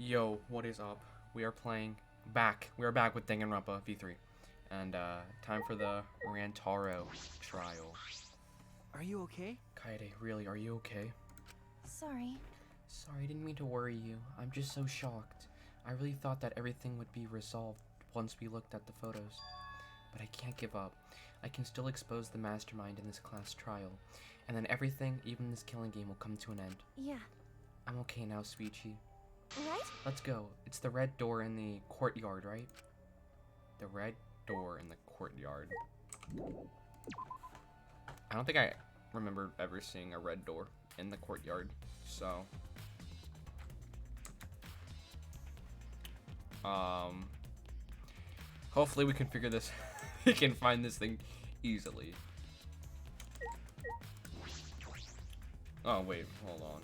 Yo, what is up? We are playing back. We are back with Danganronpa V3. And time for the Rantaro trial. Are you okay? Kaede, really, are you okay? Sorry. Sorry, I didn't mean to worry you. I'm just so shocked. I really thought that everything would be resolved once we looked at the photos. But I can't give up. I can still expose the mastermind in this class trial. And then everything, even this killing game, will come to an end. Yeah. I'm okay now, Sweetie. Right? Let's go. It's the red door in the courtyard, right? The red door in the courtyard. I don't think I remember ever seeing a red door in the courtyard, so... Hopefully we can figure this... we can find this thing easily. Oh, wait, hold on.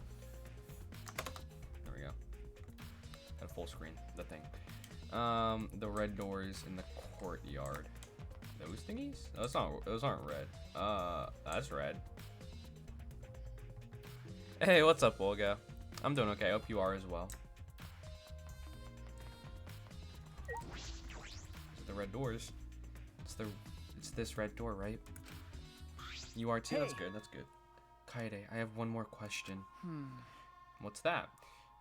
There we go. At full screen, the thing. The red doors in the courtyard. Those thingies? Those aren't red. That's red. Hey, what's up, Olga? I'm doing okay. I hope you are as well. The red doors. It's this red door, right? You are too? Hey. That's good, that's good. Kaede, I have one more question. What's that?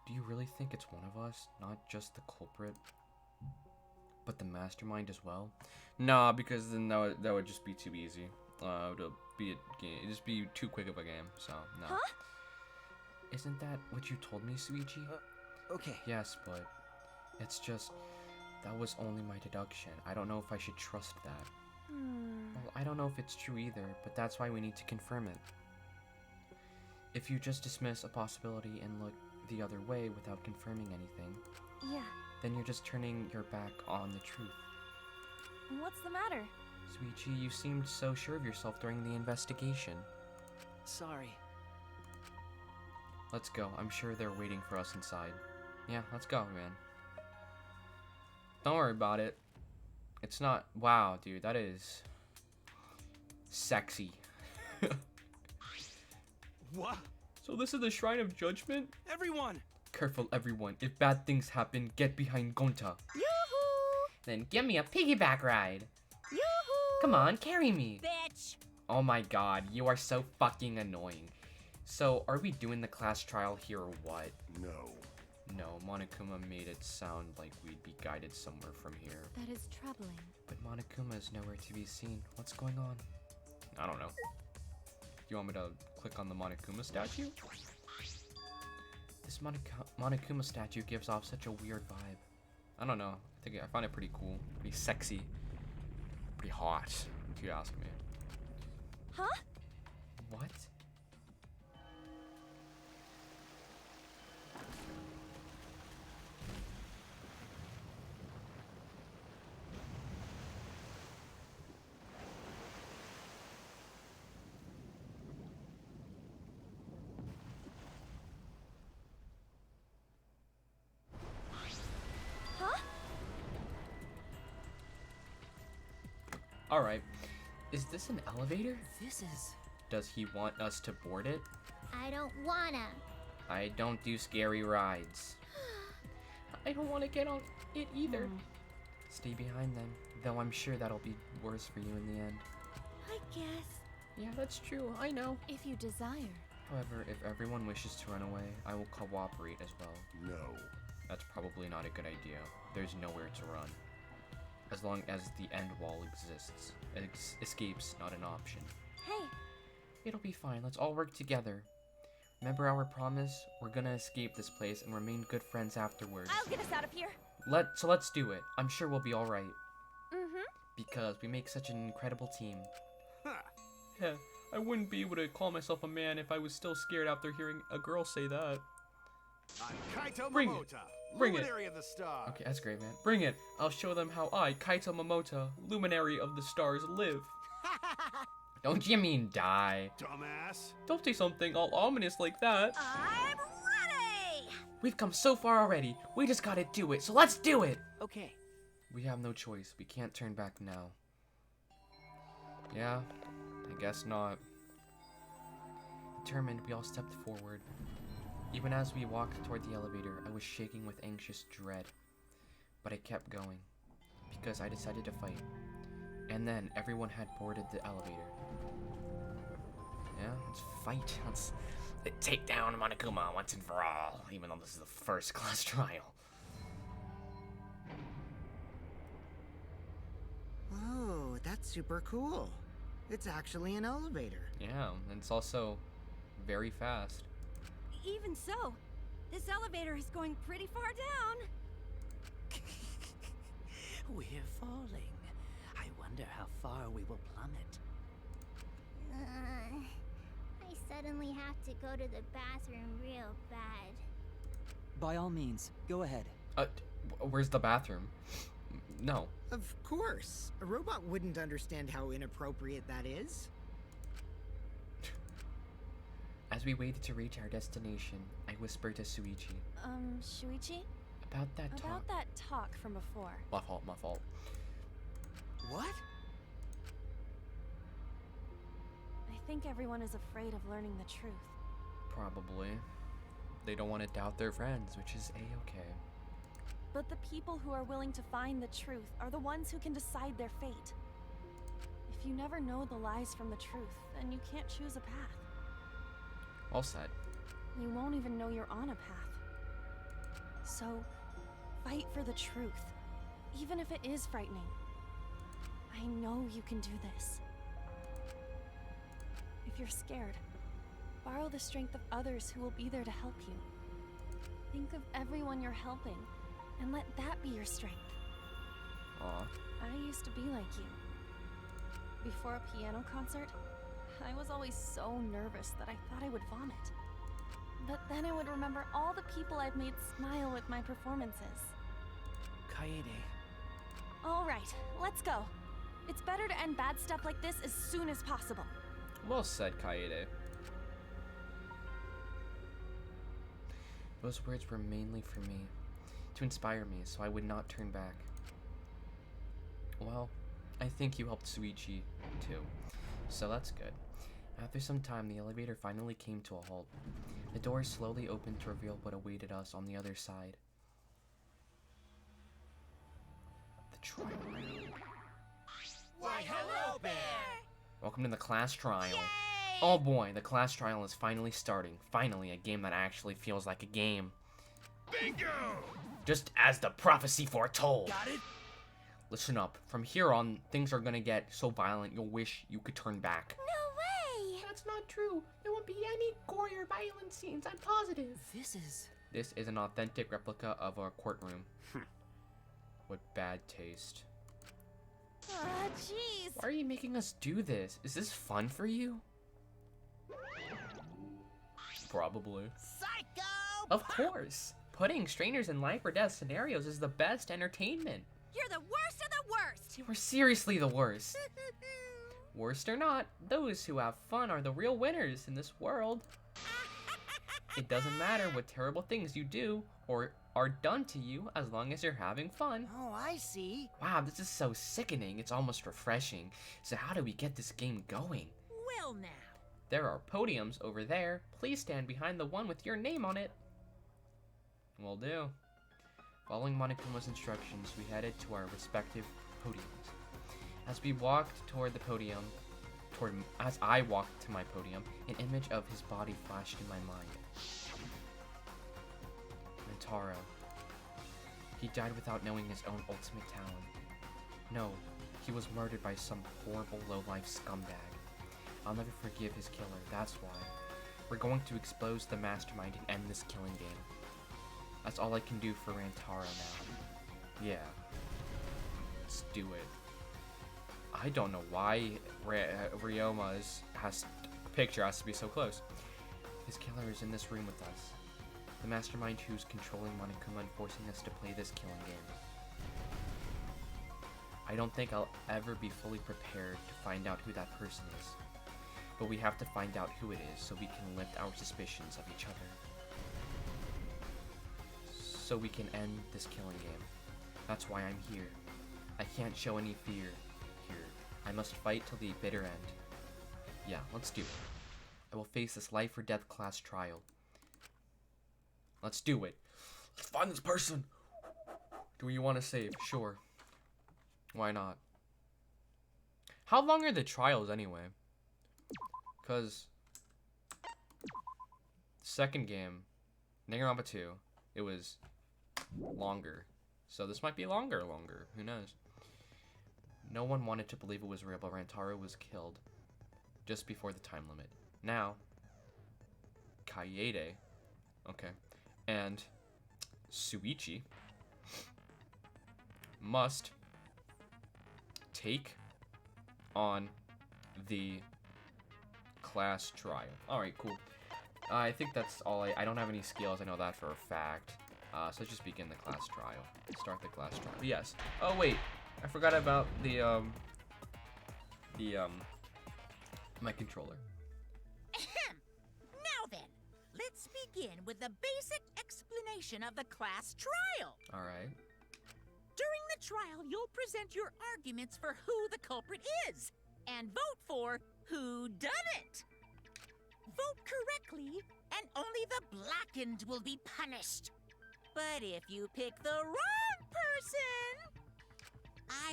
Do you really think it's one of us, not just the culprit, but the mastermind as well? Nah, because then that would just be too easy. It'd just be too quick of a game. So no. Huh? Isn't that what you told me, Suichi? Okay. Yes, but it's just that was only my deduction. I don't know if I should trust that. Well, I don't know if it's true either, but that's why we need to confirm it. If you just dismiss a possibility and look the other way without confirming anything, Yeah. then you're just turning your back on the truth. What's the matter? Suichi, you seemed so sure of yourself during the investigation. Sorry. Let's go. I'm sure they're waiting for us inside. Yeah, let's go, man. Don't worry about it. It's not... Wow, dude, that is... sexy. What? So this is the Shrine of Judgment? Everyone! Careful, everyone. If bad things happen, get behind Gonta. Yoo-hoo! Then give me a piggyback ride. Yoo-hoo! Come on, carry me. Bitch! Oh my god, you are so fucking annoying. So, are we doing the class trial here or what? No. No, Monokuma made it sound like we'd be guided somewhere from here. That is troubling. But Monokuma is nowhere to be seen. What's going on? I don't know. You want me to click on the Monokuma statue? This Monokuma statue gives off such a weird vibe. I don't know. I find it pretty cool. Pretty sexy. Pretty hot, if you ask me. Huh? What? Alright. Is this an elevator? This is... Does he want us to board it? I don't wanna. I don't do scary rides. I don't want to get on it either. Stay behind them, though I'm sure that'll be worse for you in the end. I guess. Yeah, that's true. I know. If you desire. However, if everyone wishes to run away, I will cooperate as well. No. That's probably not a good idea. There's nowhere to run. As long as the end wall exists. Escape's not an option. Hey. It'll be fine. Let's all work together. Remember our promise? We're gonna escape this place and remain good friends afterwards. I'll get us out of here. So let's do it. I'm sure we'll be alright. Mm-hmm. Because we make such an incredible team. Huh. Yeah, I wouldn't be able to call myself a man if I was still scared after hearing a girl say that. I'm Kaito Bring it. Momota, Bring it. luminary of the stars. Okay, that's great, man. Bring it. I'll show them how I, Kaito Momota, luminary of the stars, live. Don't you mean die? Dumbass. Don't say something all ominous like that. I'm ready! We've come so far already. We just gotta do it, so let's do it! Okay. We have no choice. We can't turn back now. Yeah, I guess not. Determined, we all stepped forward. Even as we walked toward the elevator, I was shaking with anxious dread. But I kept going, because I decided to fight. And then everyone had boarded the elevator. Yeah, let's fight. Let's take down Monokuma once and for all, even though this is the first class trial. Oh, that's super cool. It's actually an elevator. Yeah, and it's also very fast. Even so, this elevator is going pretty far down. We're falling. I wonder how far we will plummet. I suddenly have to go to the bathroom real bad. By all means, go ahead. Where's the bathroom? No. Of course. A robot wouldn't understand how inappropriate that is. As we waited to reach our destination, I whispered to Suichi. Shuichi? About that talk. About that talk from before. My fault. What? I think everyone is afraid of learning the truth. Probably. They don't want to doubt their friends, which is a-okay. But the people who are willing to find the truth are the ones who can decide their fate. If you never know the lies from the truth, then you can't choose a path. Well said. You won't even know you're on a path. So, fight for the truth, even if it is frightening. I know you can do this. If you're scared, borrow the strength of others who will be there to help you. Think of everyone you're helping, and let that be your strength. Aw. I used to be like you. Before a piano concert, I was always so nervous that I thought I would vomit. But then I would remember all the people I've made smile with my performances. Kaede. All right, let's go. It's better to end bad stuff like this as soon as possible. Well said, Kaede. Those words were mainly for me, to inspire me so I would not turn back. Well, I think you helped Suichi, too, so that's good. After some time, the elevator finally came to a halt. The door slowly opened to reveal what awaited us on the other side. The trial room. Why, hello there! Welcome to the class trial. Oh boy, the class trial is finally starting. Finally, a game that actually feels like a game. Bingo! Just as the prophecy foretold. Got it? Listen up. From here on, things are gonna get so violent you'll wish you could turn back. No way! That's not true. There won't be any gory or violent scenes, I'm positive. This is an authentic replica of our courtroom. What bad taste. Ah, jeez. Why are you making us do this? Is this fun for you? Probably. Psycho! Of course. Putting strangers in life or death scenarios is the best entertainment. You're the worst of the worst! You are seriously the worst. Worst or not, those who have fun are the real winners in this world. It doesn't matter what terrible things you do or are done to you as long as you're having fun. Oh, I see. Wow, this is so sickening. It's almost refreshing. So how do we get this game going? Well now. There are podiums over there. Please stand behind the one with your name on it. Will do. Following Monokuma's instructions, we headed to our respective podiums. As we walked toward the podium, as I walked to my podium, an image of his body flashed in my mind. Rantaro. He died without knowing his own ultimate talent. No, he was murdered by some horrible low-life scumbag. I'll never forgive his killer, that's why. We're going to expose the mastermind and end this killing game. That's all I can do for Rantaro now. Yeah. Let's do it. I don't know why Ryoma's picture has to be so close. His killer is in this room with us. The mastermind who's controlling Monokuma and forcing us to play this killing game. I don't think I'll ever be fully prepared to find out who that person is. But we have to find out who it is so we can lift our suspicions of each other. So we can end this killing game. That's why I'm here. I can't show any fear here. I must fight till the bitter end. Yeah, let's do it. I will face this life or death class trial. Let's do it. Let's find this person. Do you want to save? Sure. Why not? How long are the trials anyway? Because second game, Danganronpa 2, it was longer. So this might be longer. Who knows? No one wanted to believe it was real, but Rantaro was killed just before the time limit. Now, Kaede, okay, and Suichi must take on the class trial. Alright, cool. I think that's all. I don't have any skills, I know that for a fact. So let's just begin the class trial. Start the class trial. Yes. Oh wait, I forgot about the my controller. Now then, let's begin with the basic explanation of the class trial. Alright. During the trial, you'll present your arguments for who the culprit is, and vote for whodunnit. Vote correctly, and only the blackened will be punished. But if you pick the wrong person,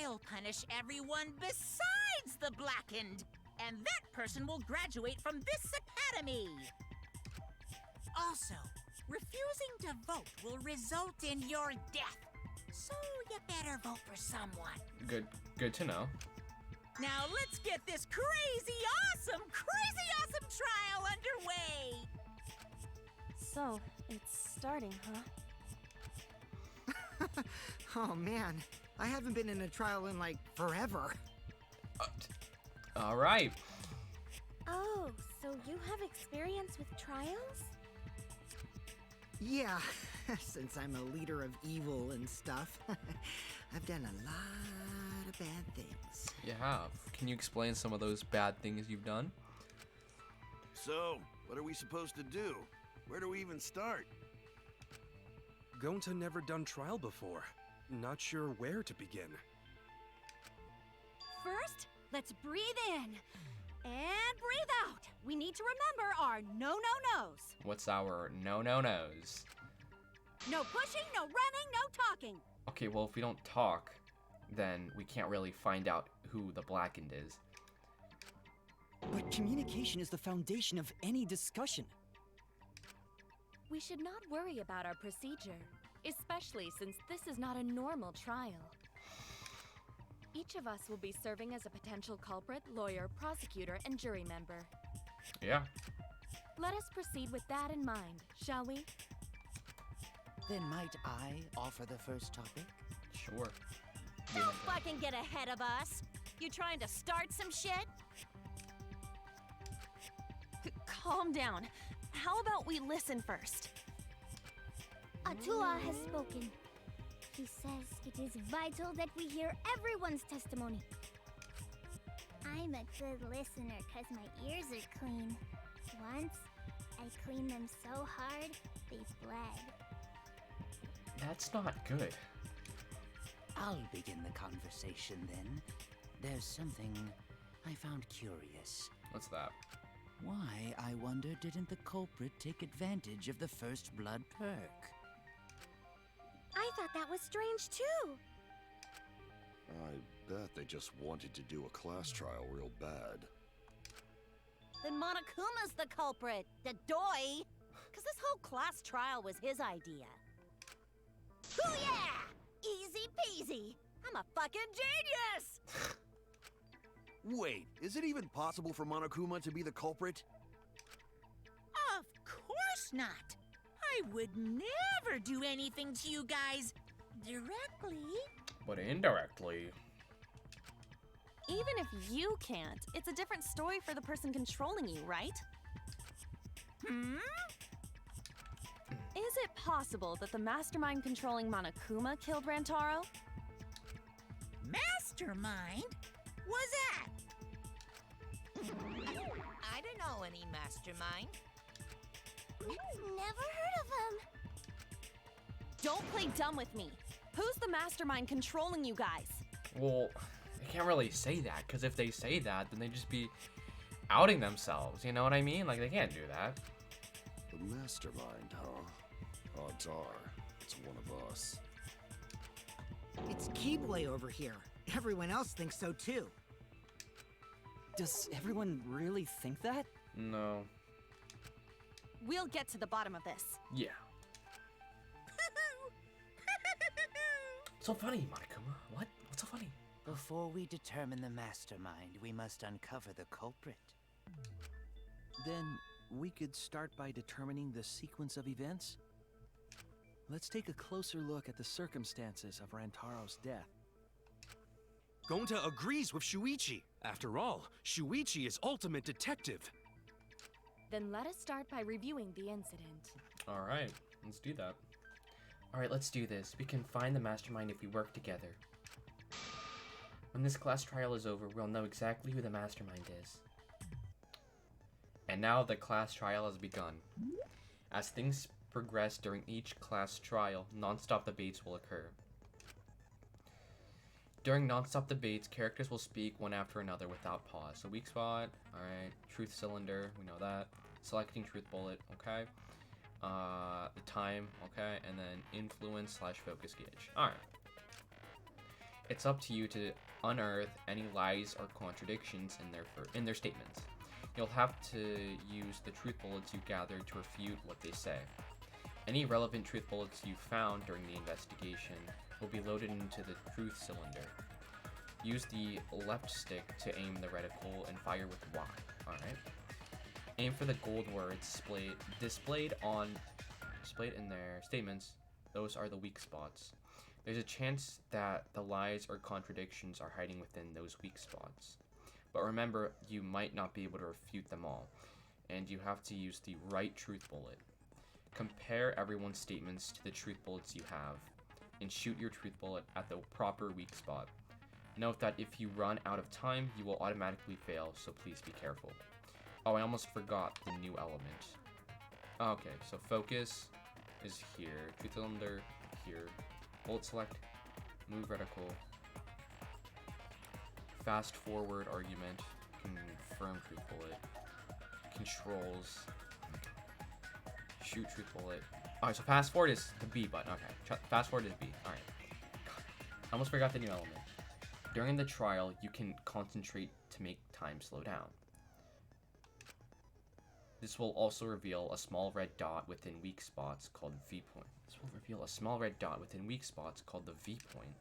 I'll punish everyone besides the blackened, and that person will graduate from this academy. Also, refusing to vote will result in your death, so you better vote for someone. Good to know. Now let's get this crazy awesome trial underway! So, it's starting, huh? Oh man, I haven't been in a trial in like forever. Alright. Oh, so you have experience with trials? Yeah, since I'm a leader of evil and stuff, I've done a lot of bad things. You have. Can you explain some of those bad things you've done? So, what are we supposed to do? Where do we even start? Gonta never done trial before. Not sure where to begin. First, let's breathe in and breathe out. We need to remember our no-no-nos. What's our no-no-nos? No pushing, no running, no talking. Okay, well, if we don't talk, then we can't really find out who the blackened is. But communication is the foundation of any discussion. We should not worry about our procedure, especially since this is not a normal trial. Each of us will be serving as a potential culprit, lawyer, prosecutor, and jury member. Yeah. Let us proceed with that in mind, shall we? Then might I offer the first topic? Sure. Don't fucking get ahead of us. You trying to start some shit? Calm down. How about we listen first? Atua has spoken. He says it is vital that we hear everyone's testimony. I'm a good listener because my ears are clean. Once, I cleaned them so hard, they bled. That's not good. I'll begin the conversation then. There's something I found curious. What's that? Why, I wonder, didn't the culprit take advantage of the first blood perk? I thought that was strange too. I bet they just wanted to do a class trial real bad. Then Monokuma's the culprit, the doy. Cause this whole class trial was his idea. Oh yeah! Easy peasy. I'm a fucking genius! Wait, is it even possible for Monokuma to be the culprit? Of course not. I would never do anything to you guys directly. But indirectly. Even if you can't, it's a different story for the person controlling you, right? Hmm? Is it possible that the mastermind controlling Monokuma killed Rantaro? Mastermind? Was that? I don't know any mastermind. Never heard of him. Don't play dumb with me. Who's the mastermind controlling you guys? Well, they can't really say that, because if they say that, then they just be outing themselves, you know what I mean? Like, they can't do that. The mastermind, huh? Odds are, it's one of us. It's Keyboy over here. Everyone else thinks so too. Does everyone really think that? No. We'll get to the bottom of this. Yeah. So funny, Monokuma. What? What's so funny? Before we determine the mastermind, we must uncover the culprit. Then we could start by determining the sequence of events. Let's take a closer look at the circumstances of Rantaro's death. Gonta agrees with Shuichi. After all, Shuichi is ultimate detective. Then let us start by reviewing the incident. Alright, let's do that. Alright, let's do this. We can find the mastermind if we work together. When this class trial is over, we'll know exactly who the mastermind is. And now the class trial has begun. As things progress during each class trial, non-stop debates will occur. During non-stop debates, characters will speak one after another without pause. So weak spot, alright, truth cylinder, we know that. Selecting truth bullet, okay. The time, okay, and then influence / focus gauge. Alright. It's up to you to unearth any lies or contradictions in their statements. You'll have to use the truth bullets you gathered to refute what they say. Any relevant truth bullets you found during the investigation will be loaded into the truth cylinder. Use the left stick to aim the reticle and fire with Y. Alright. Aim for the gold words displayed in their statements. Those are the weak spots. There's a chance that the lies or contradictions are hiding within those weak spots. But remember, you might not be able to refute them all, and you have to use the right truth bullet. Compare everyone's statements to the truth bullets you have, and shoot your truth bullet at the proper weak spot. Note that if you run out of time, you will automatically fail, so please be careful. Oh, I almost forgot the new element. Okay, so focus is here, truth cylinder here, bullet select, move reticle, fast forward argument, confirm truth bullet, controls, shoot truth bullet. Alright, so fast forward is the B button. Okay, fast forward is B. Alright. I almost forgot the new element. During the trial, you can concentrate to make time slow down. This will also reveal a small red dot within weak spots called V point. This will reveal a small red dot within weak spots called the V point.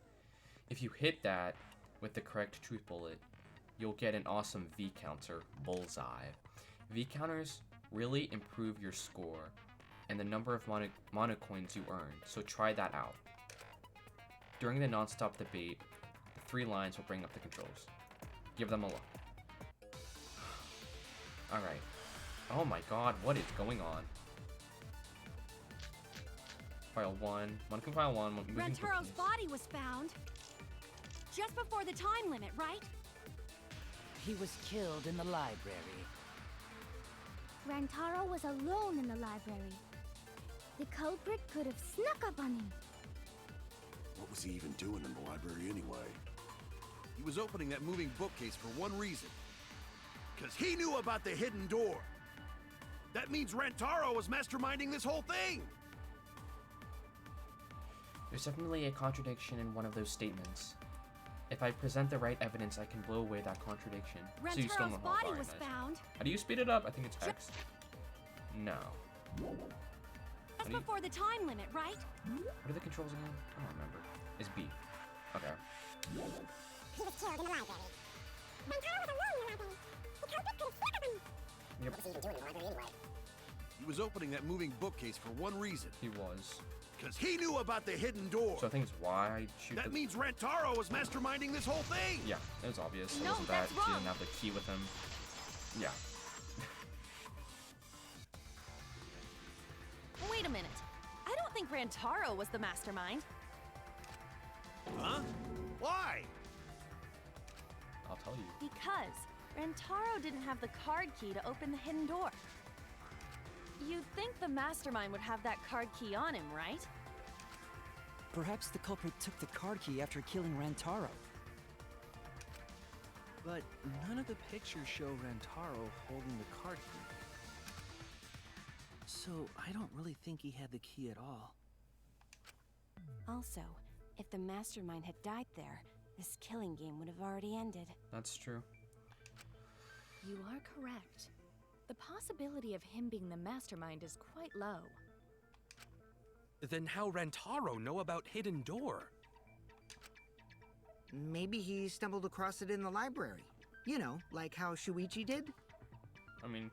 If you hit that with the correct truth bullet, you'll get an awesome V counter, bullseye. V counters really improve your score and the number of mono coins you earn, so try that out. During the non-stop debate, the 3 lines will bring up the controls. Give them a look. Alright. Oh my god, what is going on? File 1. Monokuma file 1. Rantaro's body was found just before the time limit, right? He was killed in the library. Rantaro was alone in the library. The culprit could have snuck up on him. What was he even doing in the library anyway? He was opening that moving bookcase for one reason. Because he knew about the hidden door. That means Rantaro was masterminding this whole thing! There's definitely a contradiction in one of those statements. If I present the right evidence, I can blow away that contradiction. So you still know Rantaro's how body was nice. found How do you speed it up? I think it's X. No. just before the time limit, right? What are the controls again? I don't remember. It's B. Okay. He was killed in the library. Rantaro was alone in the library. The culprit could have snuck up on him. Yep. What was he even doing in the library anyway? He was opening that moving bookcase for one reason. He was. Because he knew about the hidden door. So I think it's Y. I shoot That means Rantaro was masterminding this whole thing! Yeah, it was obvious. It No, wasn't that that's he wrong. didn't have the key with him. Yeah. Wait a minute. I don't think Rantaro was the mastermind. Huh? Why? I'll tell you. Because Rantaro didn't have the card key to open the hidden door. You'd think the mastermind would have that card key on him, right? Perhaps the culprit took the card key after killing Rantaro. But none of the pictures show Rantaro holding the card key. So, I don't really think he had the key at all. Also, if the mastermind had died there, this killing game would have already ended. That's true. You are correct. The possibility of him being the mastermind is quite low. Then how Rantaro know about Hidden Door? Maybe he stumbled across it in the library. You know, like how Shuichi did? I mean,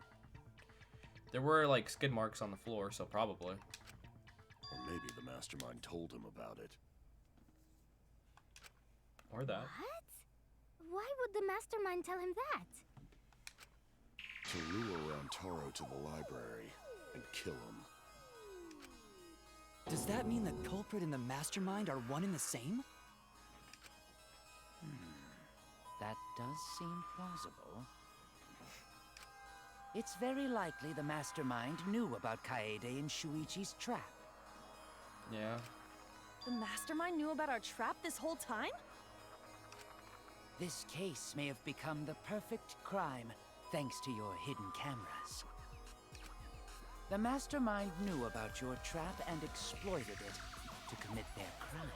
there were like skid marks on the floor, so probably. Or maybe the mastermind told him about it. Or that. What? Why would the mastermind tell him that? To lure Rantaro to the library and kill him. Does that mean the culprit and the mastermind are one and the same? That does seem plausible. It's very likely the mastermind knew about Kaede and Shuichi's trap. Yeah. The mastermind knew about our trap this whole time? This case may have become the perfect crime thanks to your hidden cameras. The mastermind knew about your trap and exploited it to commit their crime.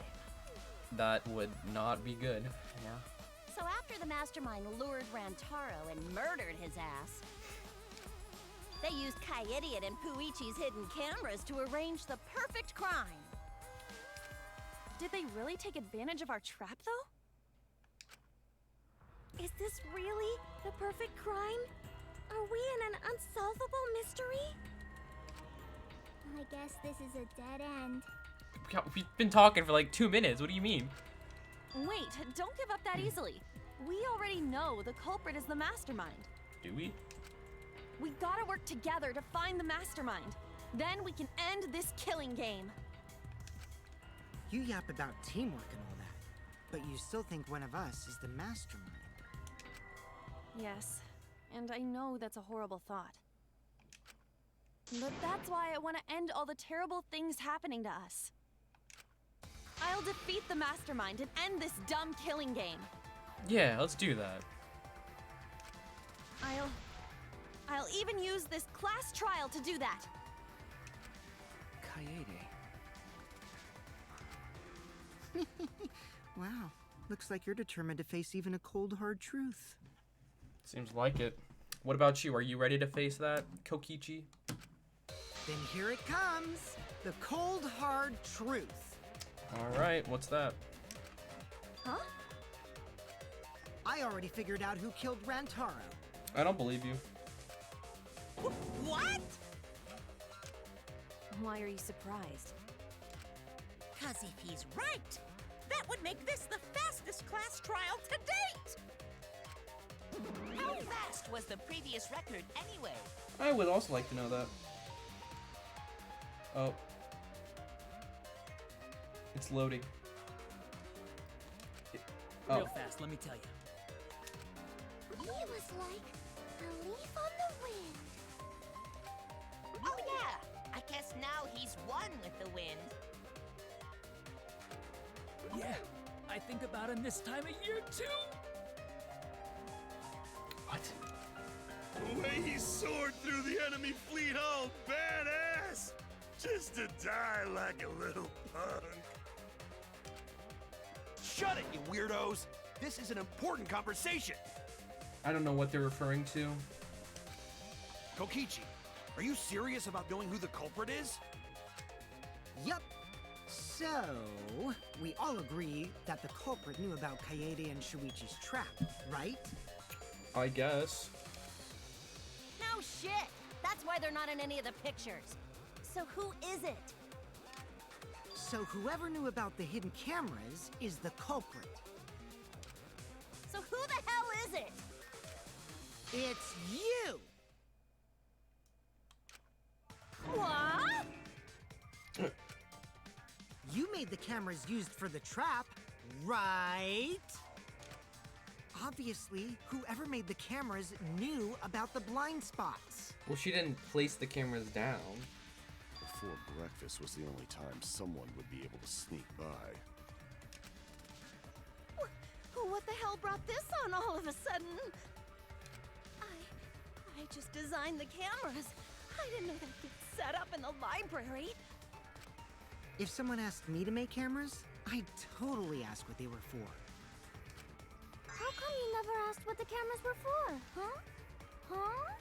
That would not be good. Yeah. So after the mastermind lured Rantaro and murdered his ass, they used Kaede and Puichi's hidden cameras to arrange the perfect crime. Did they really take advantage of our trap, though? Is this really the perfect crime? Are we in an unsolvable mystery? I guess this is a dead end. We've been talking for like 2 minutes. What do you mean? Wait, don't give up that easily. We already know the culprit is the mastermind. Do we? We gotta work together to find the mastermind. Then we can end this killing game. You yap about teamwork and all that, but you still think one of us is the mastermind. Yes, and I know that's a horrible thought. But that's why I want to end all the terrible things happening to us. I'll defeat the mastermind and end this dumb killing game. Yeah, let's do that. I'll even use this class trial to do that. Kaede. Wow, looks like you're determined to face even a cold, hard truth. Seems like it. What about you? Are you ready to face that, Kokichi? Then here it comes, the cold, hard truth. All right, what's that? Huh? I already figured out who killed Rantaro. I don't believe you. What? Why are you surprised? 'Cause if he's right, that would make this the fastest class trial to date! How fast was the previous record anyway? I would also like to know that. Oh. It's loading. Real fast, let me tell you. He was like a leaf on the wind. Oh yeah, I guess now he's one with the wind. Yeah, I think about him this time of year too. What? The way he soared through the enemy fleet, all badass! Just to die like a little punk. Shut it, you weirdos! This is an important conversation! I don't know what they're referring to. Kokichi, are you serious about knowing who the culprit is? Yup. So, we all agree that the culprit knew about Kaede and Shuichi's trap, right? I guess. No shit! That's why they're not in any of the pictures. So who is it? So whoever knew about the hidden cameras is the culprit. So who the hell is it? It's you! What? You made the cameras used for the trap, right? Obviously, whoever made the cameras knew about the blind spots. Well, she didn't place the cameras down. Before breakfast was the only time someone would be able to sneak by. What the hell brought this on all of a sudden? I just designed the cameras. I didn't know that gets set up in the library. If someone asked me to make cameras, I'd totally ask what they were for. How come you never asked what the cameras were for? Huh? Huh?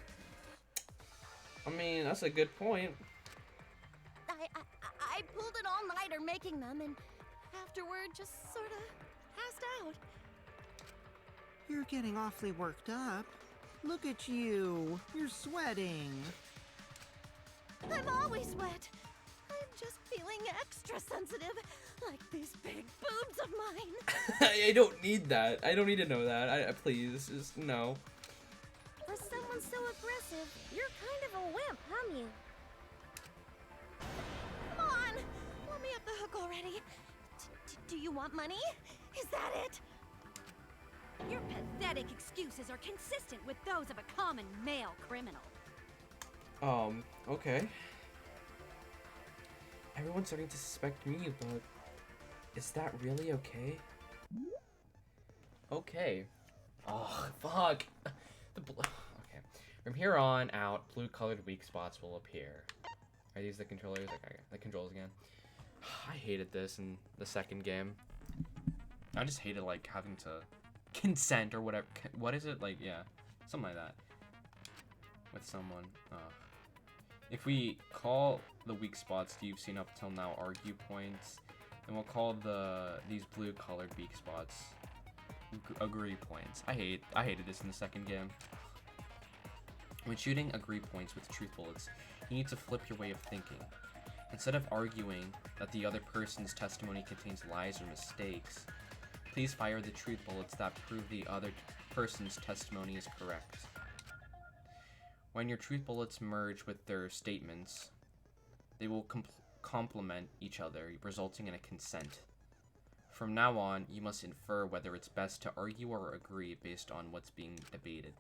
I mean, that's a good point. I pulled an all-nighter making them, and afterward just sort of passed out. You're getting awfully worked up. Look at you. You're sweating. I'm always wet. I'm just feeling extra sensitive, like these big boobs of mine. I don't need that. I don't need to know that. Please, just no. For someone so aggressive, you're kind of a wimp, huh, Mew? Come on, let me off the hook already. Do you want money? Is that it? Your pathetic excuses are consistent with those of a common male criminal. Okay. Everyone's starting to suspect me, but is that really okay? Okay. Oh, fuck. Okay. From here on out, blue-colored weak spots will appear. Are these the controllers? Okay, the controls again. I hated this in the second game. I just hated, like, having to consent or whatever. What is it? Like, yeah. Something like that. With someone. If we call the weak spots you've seen up till now argue points, then we'll call these blue-colored weak spots agree points. I hated this in the second game. When shooting agree points with truth bullets, you need to flip your way of thinking. Instead of arguing that the other person's testimony contains lies or mistakes, please fire the truth bullets that prove the other person's testimony is correct. When your truth bullets merge with their statements, they will complement each other, resulting in a consent. From now on, you must infer whether it's best to argue or agree based on what's being debated.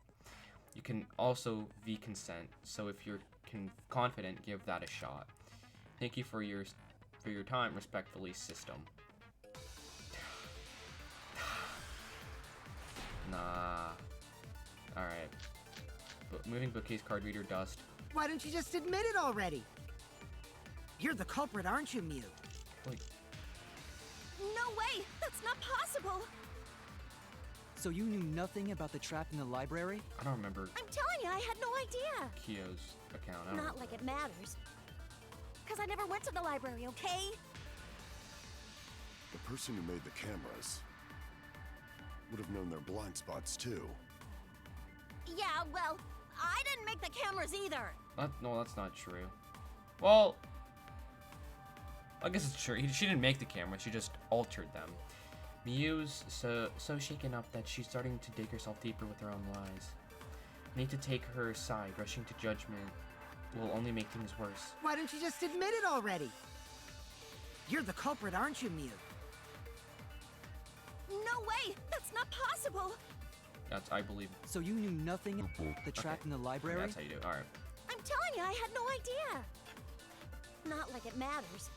You can also v-consent, so if you're confident, give that a shot. Thank you for your time. Respectfully, System. Nah. Alright. Moving bookcase, card reader, dust. Why don't you just admit it already? You're the culprit, aren't you, Mew? Like, No way! That's not possible! So you knew nothing about the trap in the library? I don't remember I'm telling you, I had no idea! Kyo's account. I don't Not like it matters. Because I never went to the library, okay? The person who made the cameras would have known their blind spots too. Yeah, well, I didn't make the cameras either! No, that's not true. Well, I guess it's true. She didn't make the camera, she just altered them. Miyu's so shaken up that she's starting to dig herself deeper with her own lies. I need to take her side. Rushing to judgment will only make things worse. Why don't you just admit it already? You're the culprit, aren't you, Mew? No way! That's not possible! I believe. So you knew nothing about the trap in the library? That's how you do it. Alright. I'm telling you, I had no idea! Not like it matters.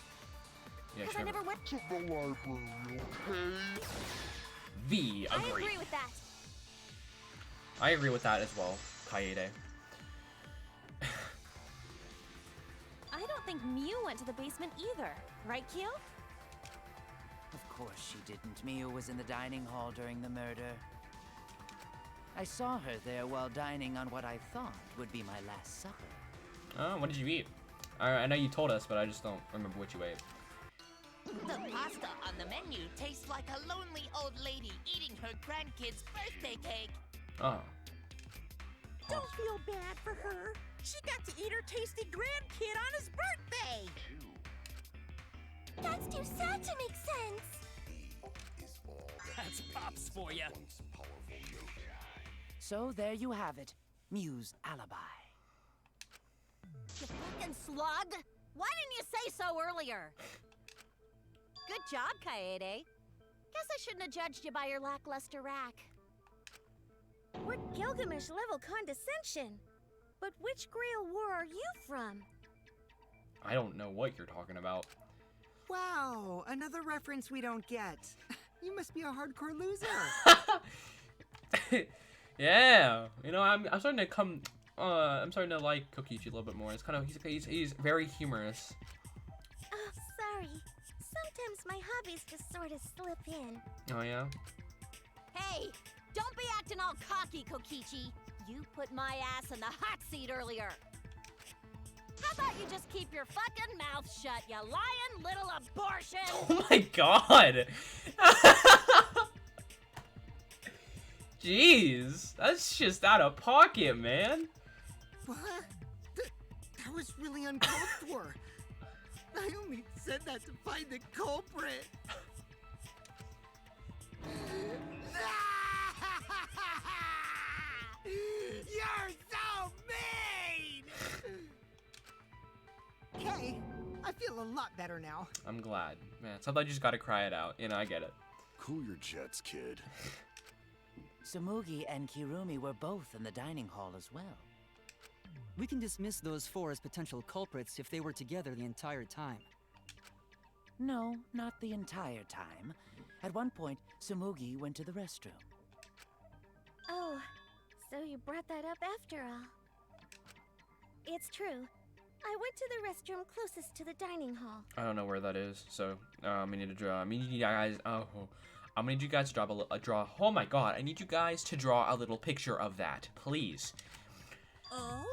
Yeah, Because I never went to the library, okay? V, I agree. agree with that. I agree with that as well, Kaede. I don't think Mew went to the basement either. Right, Kyo? Of course she didn't. Miu was in the dining hall during the murder. I saw her there while dining on what I thought would be my last supper. Oh, what did you eat? I know you told us, but I just don't remember what you ate. The pasta on the menu tastes like a lonely old lady eating her grandkid's birthday cake. Oh. Don't feel bad for her. She got to eat her tasty grandkid on his birthday. That's too sad to make sense. That's Pops for ya. So there you have it. Miu's alibi. You fucking slug! Why didn't you say so earlier? Good job, Kaede. Guess I shouldn't have judged you by your lackluster rack. What Gilgamesh level condescension? But which Grail war are you from? I don't know what you're talking about. Wow, another reference we don't get. You must be a hardcore loser. Yeah, you know, I'm starting to come I'm starting to like Kokichi a little bit more. It's kind of he's very humorous. Oh, sorry. Sometimes my hobbies just sort of slip in. Oh yeah. Hey, don't be acting all cocky, Kokichi. You put my ass in the hot seat earlier. How about you just keep your fucking mouth shut, you lying little abortion? Oh my god. Jeez, that's just out of pocket, man. What? That was really uncalled for. I only said that to find the culprit. You're so mean! Okay, I feel a lot better now. I'm glad. Man, sometimes you just gotta cry it out. You know, I get it. Cool your jets, kid. Sumugi and Kirumi were both in the dining hall as well. We can dismiss those four as potential culprits if they were together the entire time. No, not the entire time. At one point, Sumugi went to the restroom. Oh, so you brought that up after all. It's true. I went to the restroom closest to the dining hall. I don't know where that is, so we need to draw. I need you guys. I'm gonna need you guys to draw. Oh my god! I need you guys to draw a little picture of that, please. Oh,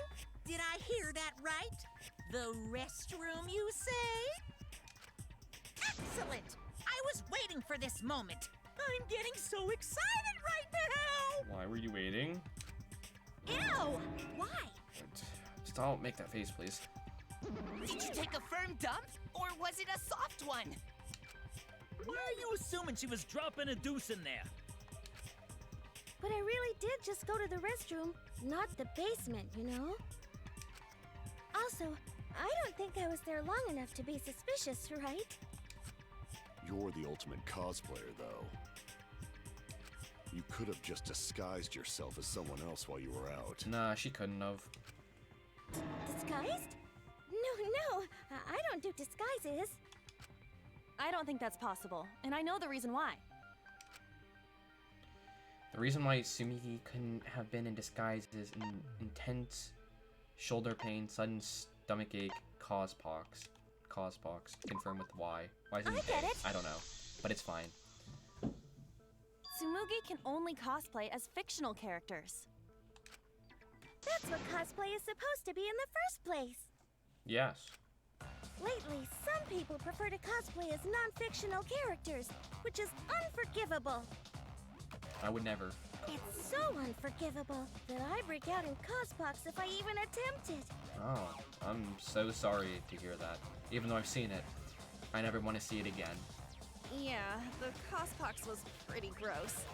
did I hear that right? The restroom, you say? Excellent! I was waiting for this moment. I'm getting so excited right now! Why were you waiting? Ew! Why? Just don't make that face, please. Did you take a firm dump, or was it a soft one? Why are you assuming she was dropping a deuce in there? But I really did just go to the restroom, not the basement, you know? Also, I don't think I was there long enough to be suspicious, right? You're the ultimate cosplayer, though. You could have just disguised yourself as someone else while you were out. Nah, she couldn't have. Disguised? No, I don't do disguises. I don't think that's possible, and I know the reason why. The reason why Sumiki couldn't have been in disguise is intense shoulder pain, sudden stomach ache, cause pox. Confirm with why. Why is it? I get it. I don't know, but it's fine. Sumugi can only cosplay as fictional characters. That's what cosplay is supposed to be in the first place. Yes. Lately, some people prefer to cosplay as non-fictional characters, which is unforgivable. I would never. It's so unforgivable that I break out in cospox if I even attempt it. Oh, I'm so sorry to hear that. Even though I've seen it, I never want to see it again. Yeah, the cospox was pretty gross.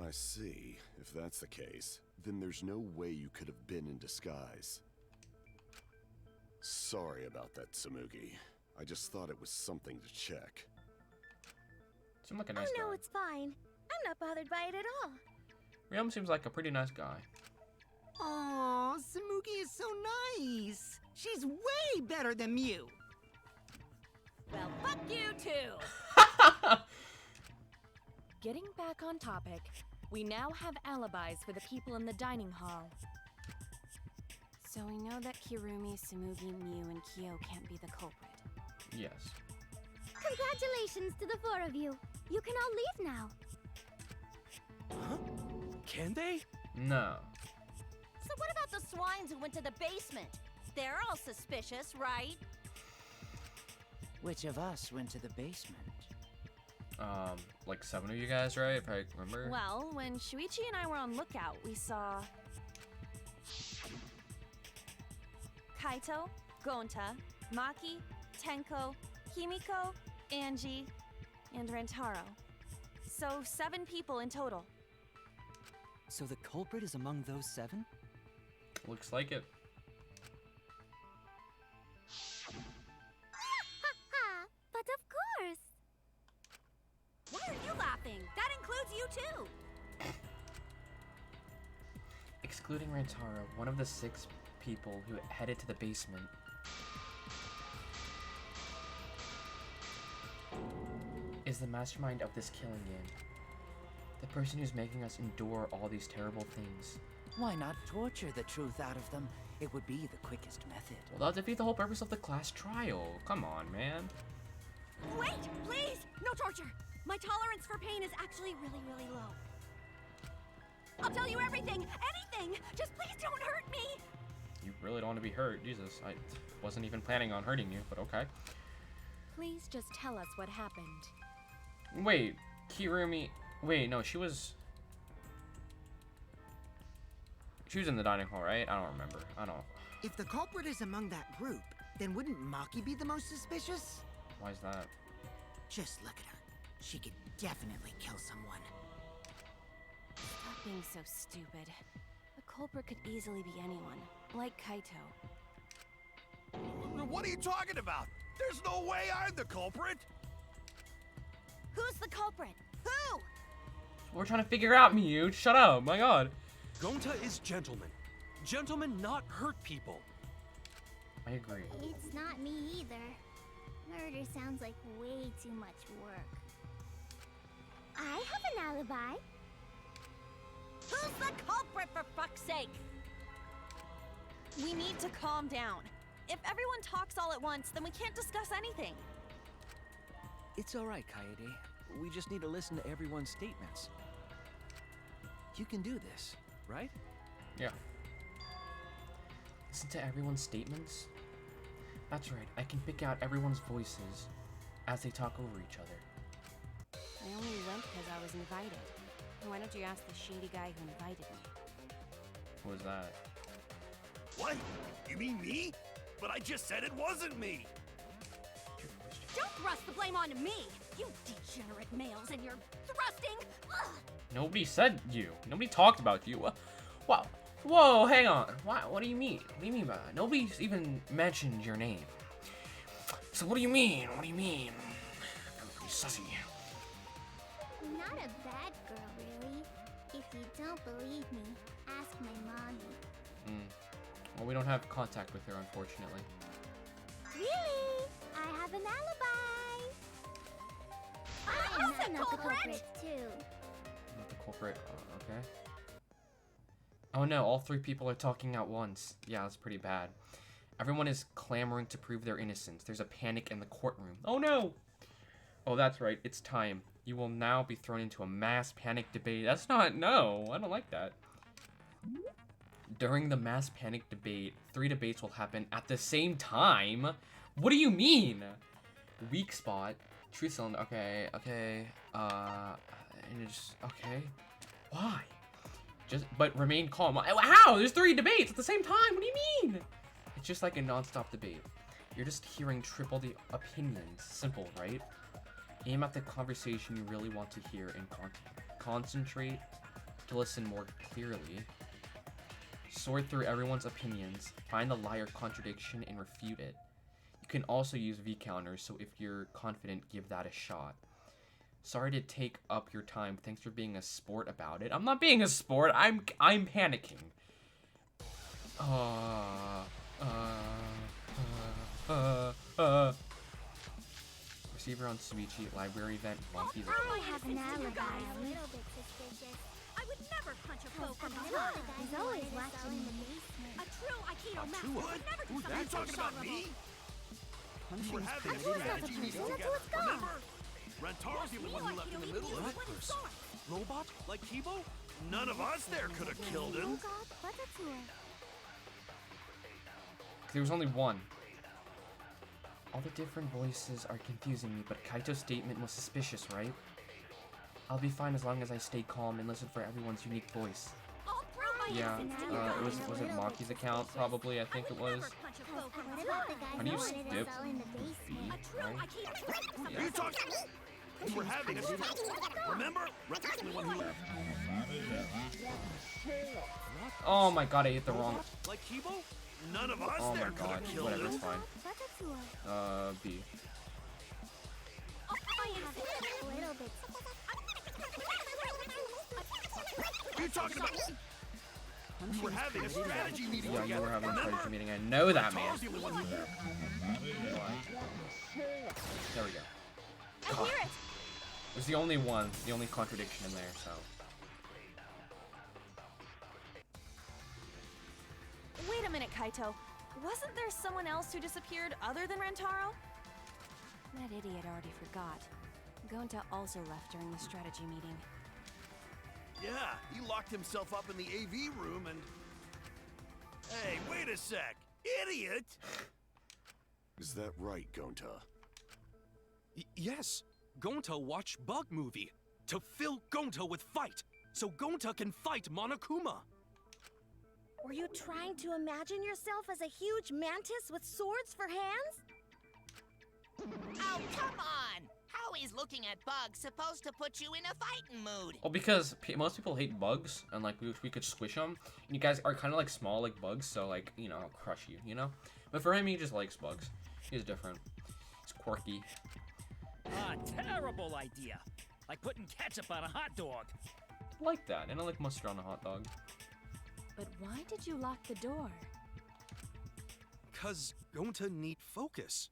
I see. If that's the case, then there's no way you could have been in disguise. Sorry about that, Sumugi. I just thought it was something to check. Seemed like a nice guy. Oh no, it's fine. I'm not bothered by it at all. Ryom seems like a pretty nice guy. Aw, Sumugi is so nice. She's way better than Mew. Well, fuck you too! Getting back on topic, we now have alibis for the people in the dining hall. So we know that Kirumi, Sumugi, Mew, and Kyo can't be the culprit. Yes. Congratulations to the four of you. You can all leave now. Huh? Can they? No. So what about the swines who went to the basement? They're all suspicious, right? Which of us went to the basement? Like 7 of you guys, right? If I remember. Well, when Shuichi and I were on lookout, we saw Kaito, Gonta, Maki, Tenko, Himiko, Angie, and Rantaro. So 7 people in total. So the culprit is among those 7? Looks like it. But of course. Why are you laughing? That includes you too. Excluding Rantaro, one of the 6 people who headed to the basement. Is the mastermind of this killing game. The person who's making us endure all these terrible things. Why not torture the truth out of them? It would be the quickest method. Well, that'll defeat the whole purpose of the class trial. Come on, man. Wait, please! No torture! My tolerance for pain is actually really, really low. I'll tell you everything! Anything! Just please don't hurt me! You really don't want to be hurt. Jesus, I wasn't even planning on hurting you, but okay. Please just tell us what happened. Wait, Kirumi... Wait, no, she was in the dining hall, right? I don't remember. I don't... If the culprit is among that group, then wouldn't Maki be the most suspicious? Why is that? Just look at her. She could definitely kill someone. Stop being so stupid. The culprit could easily be anyone, like Kaito. What are you talking about? There's no way I'm the culprit! Who's the culprit? Who? We're trying to figure out, Miyu. Shut up, my god. Gonta is gentleman. Gentlemen not hurt people. I agree. It's not me either. Murder sounds like way too much work. I have an alibi. Who's the culprit, for fuck's sake? We need to calm down. If everyone talks all at once, then we can't discuss anything. It's all right, Kaede. We just need to listen to everyone's statements. You can do this, right? Yeah. Listen to everyone's statements? That's right, I can pick out everyone's voices as they talk over each other. I only went because I was invited. Why don't you ask the shady guy who invited me? Who was that? What? You mean me? But I just said it wasn't me! Don't thrust the blame onto me! You degenerate males and your thrusting! Ugh. Nobody said you. Nobody talked about you. Wow. Whoa, hang on. What do you mean? What do you mean by that? Nobody's even mentioned your name. So what do you mean? What do you mean? I'm pretty sussy. Not a bad girl, really. If you don't believe me, ask my mommy. Well, we don't have contact with her, unfortunately. Really? I have an alibi. I'm not the culprit, too. Not the culprit. Okay. Oh no, all three people are talking at once. Yeah, that's pretty bad. Everyone is clamoring to prove their innocence. There's a panic in the courtroom. Oh no! Oh, that's right. It's time. You will now be thrown into a mass panic debate. That's not... No, I don't like that. During the mass panic debate, 3 debates will happen at the same time? What do you mean? Weak spot. Truth cylinder. Okay. And it's... Okay. Why? But remain calm. How? There's 3 debates at the same time. What do you mean? It's just like a non-stop debate. You're just hearing triple the opinions. Simple, right? Aim at the conversation you really want to hear and concentrate to listen more clearly. Sort through everyone's opinions. Find the lie or contradiction and refute it. You can also use V-counters, so if you're confident, give that a shot. Sorry to take up your time. Thanks for being a sport about it. I'm not being a sport. I'm panicking. Receiver on Suichi, library event, monkeys. I have an alibi. A little bit suspicious. I would never punch a foe from behind. He's always watching in the basement. A true Aikido master would never do Are you something talking so about me? dishonorable. We're having a strategy meeting together, remember? Rantaro's the only one who left in the middle of it. Robot? Like Kibo? None of us there could have killed him. There was only one. All the different voices are confusing me, but Kaito's statement was suspicious, right? I'll be fine as long as I stay calm and listen for everyone's unique voice. Yeah, was it Maki's account? Probably, I think it was. How do you skip B, right? Are you talking? We're having a remember? Rantaro's the one who left. Oh my god, I hit the wrong. Like Kibo? None of us Oh there my could god, have killed whatever, him. it's fine. B. You talking about? We're having a strategy meeting Yeah, you together, were having a remember? strategy meeting. I know that, man. Rantaro's the only one who left. There we go. I hear it. It was the only one, the only contradiction in there, so. Kaito. Wasn't there someone else who disappeared other than Rantaro? That idiot already forgot. Gonta also left during the strategy meeting. Yeah, he locked himself up in the AV room and... Hey, wait a sec! Idiot! Is that right, Gonta? Yes! Gonta watched Bug Movie to fill Gonta with fight, so Gonta can fight Monokuma. Were you trying to imagine yourself as a huge mantis with swords for hands? Oh, come on! How is looking at bugs supposed to put you in a fighting mood? Well, because most people hate bugs, and like we could squish them. And you guys are kind of like small like bugs, so like, you know, I'll crush you, you know? But for him, he just likes bugs. He's different. He's quirky. Ah, terrible idea. Like putting ketchup on a hot dog. I like that, and I like mustard on a hot dog. But why did you lock the door? 'Cause Gonta need focus.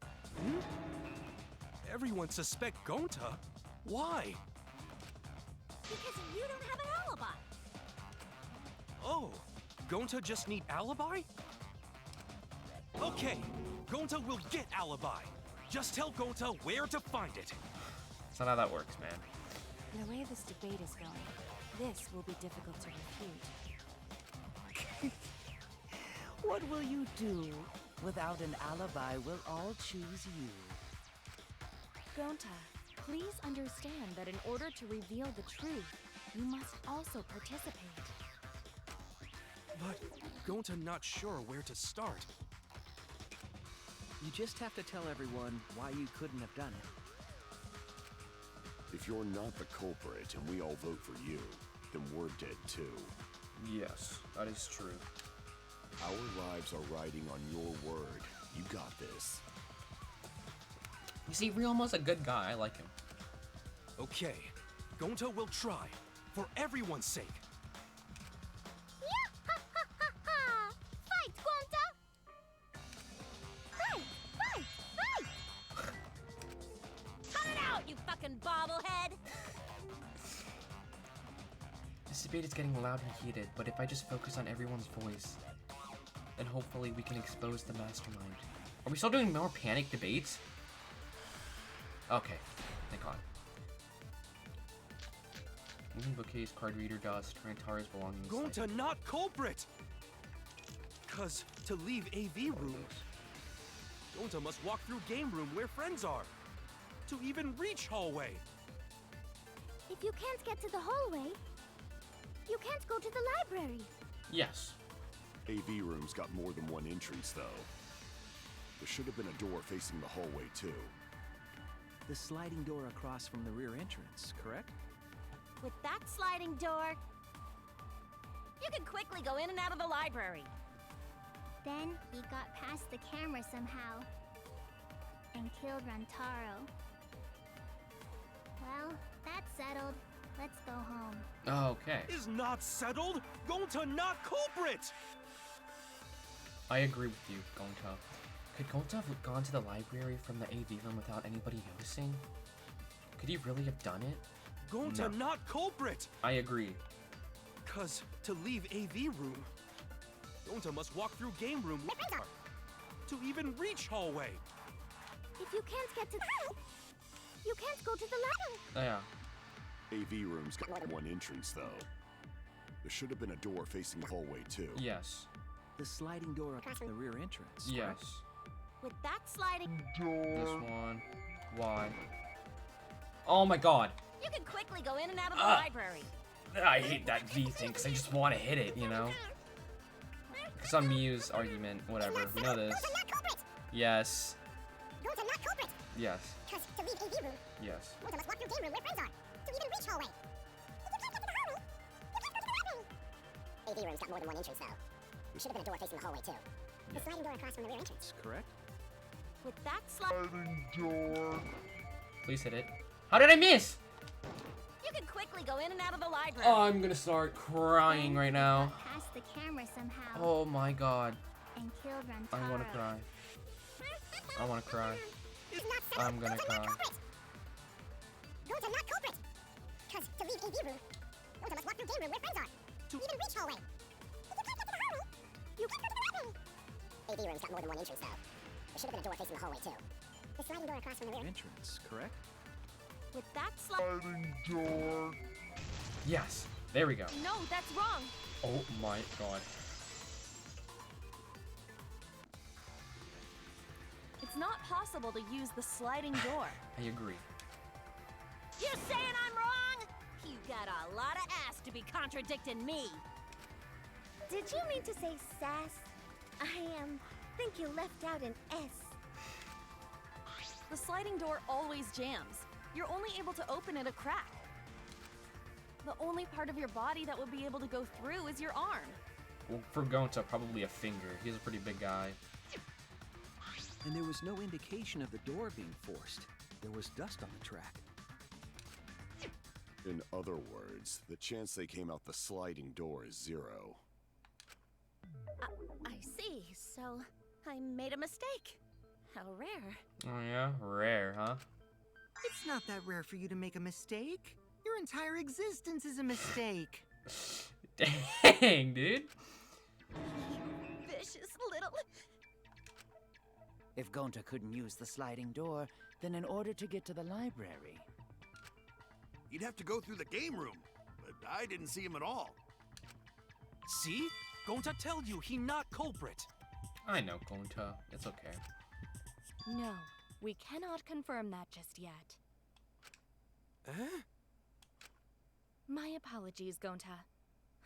Hmm? Everyone suspect Gonta? Why? Because you don't have an alibi. Oh, Gonta just need alibi? Okay, Gonta will get alibi. Just tell Gonta where to find it. That's not how that works, man. The way this debate is going, this will be difficult to refute. What will you do? Without an alibi, we'll all choose you. Gonta, please understand that in order to reveal the truth, you must also participate. But Gonta not sure where to start. You just have to tell everyone why you couldn't have done it. If you're not the culprit and we all vote for you, then we're dead too. Yes, that is true. Our lives are riding on your word. You got this. You see, Ryuma's a good guy. I like him. Okay, Gonta will try, for everyone's sake. Fight, Gonta! Fight! Fight! Fight! Cut it out, you fucking bobblehead! This debate is getting loud and heated, but if I just focus on everyone's voice, then hopefully we can expose the mastermind. Are we still doing more panic debates? Okay, thank God. Moving bookcase, card reader, dust, Rantaro's belongings. Gonta not culprit! 'Cause to leave AV room, Gonta must walk through game room where friends are. To even reach hallway. If you can't get to the hallway, you can't go to the library. Yes. AV room's got more than one entrance, though. There should have been a door facing the hallway, too. The sliding door across from the rear entrance, correct? With that sliding door, you can quickly go in and out of the library. Then he got past the camera somehow and killed Rantaro. Well, that's settled. Let's go home. Okay. Is not settled? Gonta not culprit! I agree with you, Gonta. Could Gonta have gone to the library from the AV room without anybody noticing? Could he really have done it? Gonta No. not culprit! I agree. 'Cause to leave AV room, Gonta must walk through game room to even reach hallway. If you can't get to you can't go to the library. Oh, yeah. AV room's got one entrance, though. There should have been a door facing the hallway, too. Yes. The sliding door across from the rear entrance, Yes. correct? With that sliding This one. Why? Oh my God. you can quickly go in and out of the library. I hate that V thing because I just want to hit it, you know? It's on Miu's argument, whatever. We know this. Yes. Gonta not culprit. Yes. Because to leave AV room, Yes. Gonta must walk through game room where friends are to even reach hallway. If you can't get to the hallway, you can't go to the library. AV room's got more than one entrance, though. There should have been a door facing the hallway, too. The sliding door across from the rear entrance. Correct? With that sliding door. Please hit it. How did I miss? you can quickly go in and out of the library. Oh, I'm gonna start crying right now. Past the camera somehow Oh my God. and killed Rantaro. I want to cry. I want to cry. I'm gonna cry. Gonta not culprit. Because to leave AV room, Gonta must walk through game room where friends are to even reach hallway. If you can't get to the hallway, You... AV room's got more than one entrance, though. There should have been a door facing the hallway, too. The sliding door across from the rear... Entrance, correct? With that sliding door... Yes, there we go. No, that's wrong. Oh my god. It's not possible to use the sliding door. I agree. You saying I'm wrong? You got a lot of ass to be contradicting me. Did you mean to say sass? I think you left out an S. The sliding door always jams. You're only able to open it a crack. The only part of your body that would be able to go through is your arm. Well, for Gonta, probably a finger. He's a pretty big guy. And there was no indication of the door being forced. There was dust on the track. In other words, the chance they came out the sliding door is 0. I see. So, I made a mistake. How rare. Oh yeah? Rare, huh? It's not that rare for you to make a mistake. Your entire existence is a mistake. Dang, dude. You vicious little... If Gonta couldn't use the sliding door, then in order to get to the library... You'd have to go through the game room, but I didn't see him at all. See? Gonta tell you he not culprit. I know, Gonta. It's okay. No, we cannot confirm that just yet. My apologies, Gonta.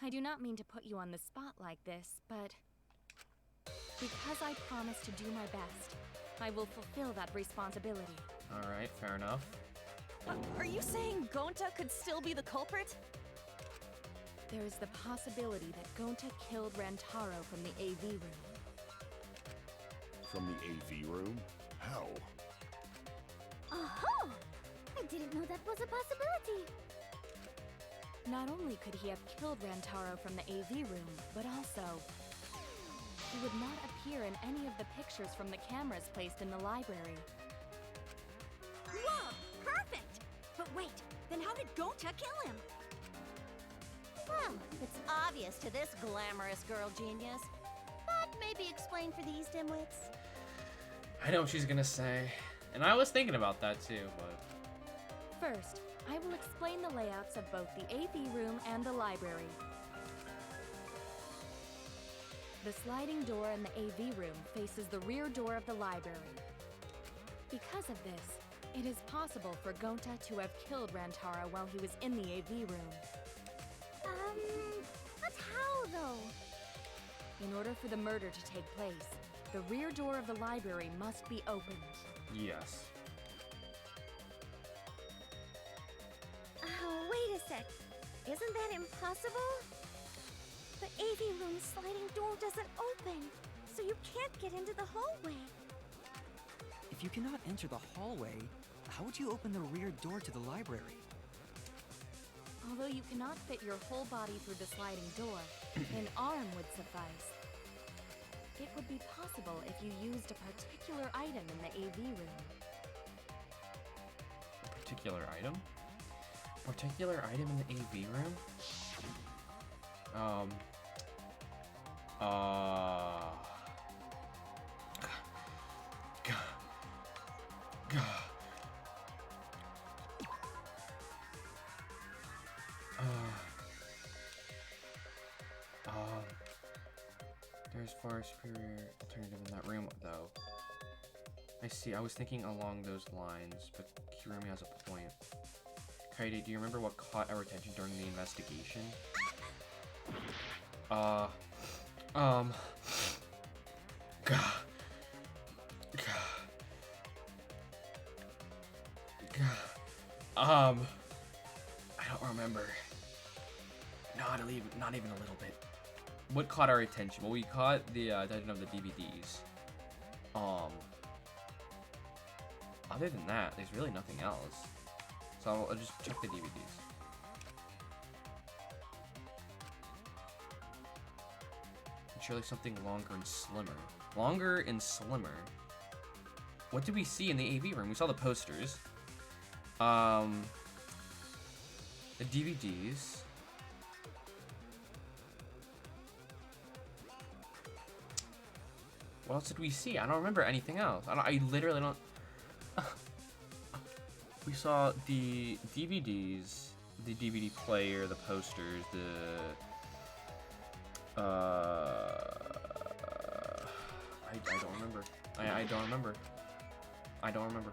I do not mean to put you on the spot like this, but... because I promised to do my best, I will fulfill that responsibility. Alright, fair enough. Are you saying Gonta could still be the culprit? There is the possibility that Gonta killed Rantaro from the AV room. From the AV room? How? Oh! I didn't know that was a possibility. Not only could he have killed Rantaro from the AV room, but also... he would not appear in any of the pictures from the cameras placed in the library. Whoa! Perfect! But wait, then how did Gonta kill him? Well, it's obvious to this glamorous girl genius. But maybe explain for these dimwits. I know what she's gonna say. And I was thinking about that too, but... First, I will explain the layouts of both the AV room and the library. The sliding door in the AV room faces the rear door of the library. Because of this, it is possible for Gonta to have killed Rantaro while he was in the AV room. But how, though? In order for the murder to take place, the rear door of the library must be opened. Yes. Wait a sec. Isn't that impossible? The AV room's sliding door doesn't open, so you can't get into the hallway. If you cannot enter the hallway, how would you open the rear door to the library? Although you cannot fit your whole body through the sliding door, an arm would suffice. It would be possible if you used a particular item in the AV room. A particular item? Particular item in the AV room? There's far superior alternative in that room, though. I see. I was thinking along those lines, but Kirumi has a point. Kaede, do you remember what caught our attention during the investigation? I don't remember. Not even a little bit. What caught our attention? Well, we caught the attention of the DVDs. Other than that, there's really nothing else. So I'll just check the DVDs. And surely something longer and slimmer. Longer and slimmer. What did we see in the AV room? We saw the posters. The DVDs. What else did we see? I don't remember anything else. I literally don't. We saw the DVDs, the DVD player, the posters, the I don't remember. I don't remember. I don't remember.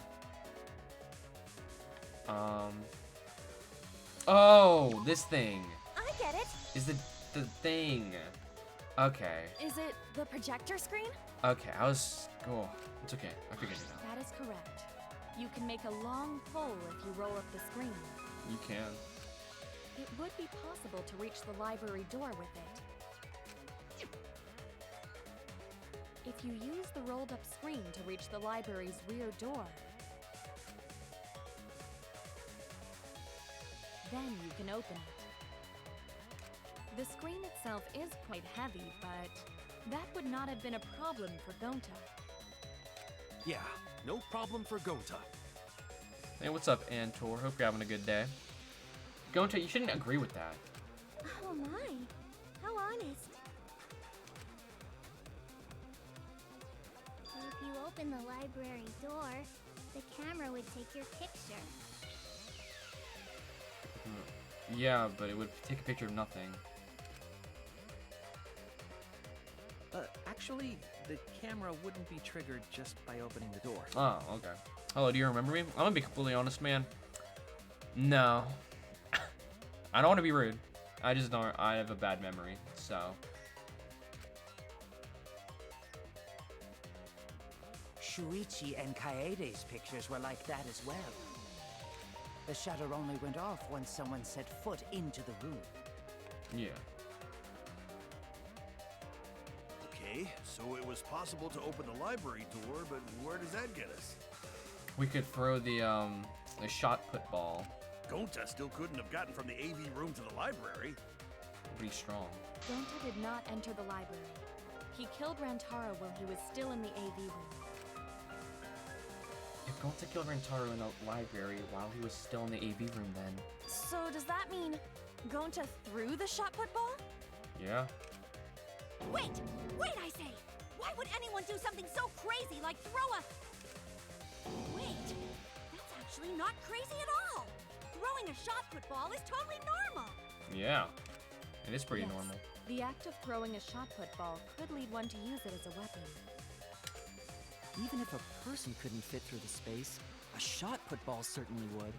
Oh, this thing. I get it. Is the thing. Okay. Is it the projector screen? Okay, I was cool. It's okay. I figured it out. That is correct. You can make a long pole if you roll up the screen. You can. It would be possible to reach the library door with it. If you use the rolled up screen to reach the library's rear door, then you can open it. The screen itself is quite heavy, but that would not have been a problem for Gonta. Yeah, no problem for Gonta. Hey, what's up, Antor? Hope you're having a good day. Gonta, you shouldn't agree with that. Oh my, how honest. If you open the library door, the camera would take your picture. Yeah, but it would take a picture of nothing. Actually, the camera wouldn't be triggered just by opening the door. Oh, okay. Hello, do you remember me? I'm gonna be completely honest, man. No. I don't want to be rude. I just don't. I have a bad memory, so. Shuichi and Kaede's pictures were like that as well. The shutter only went off once someone set foot into the room. Yeah. Okay, so it was possible to open the library door, but where does that get us? We could throw the shot put ball. Gonta still couldn't have gotten from the AV room to the library. Pretty strong. Gonta did not enter the library. He killed Rantaro while he was still in the AV room. If Gonta killed Rantaro in the library while he was still in the AV room, then. So does that mean Gonta threw the shot put ball? Yeah. Wait, I say! Why would anyone do something so crazy like throw a... Wait, that's actually not crazy at all! Throwing a shot put ball is totally normal! Yeah. It is pretty Yes. normal. The act of throwing a shot put ball could lead one to use it as a weapon. Even if a person couldn't fit through the space, a shot put ball certainly would.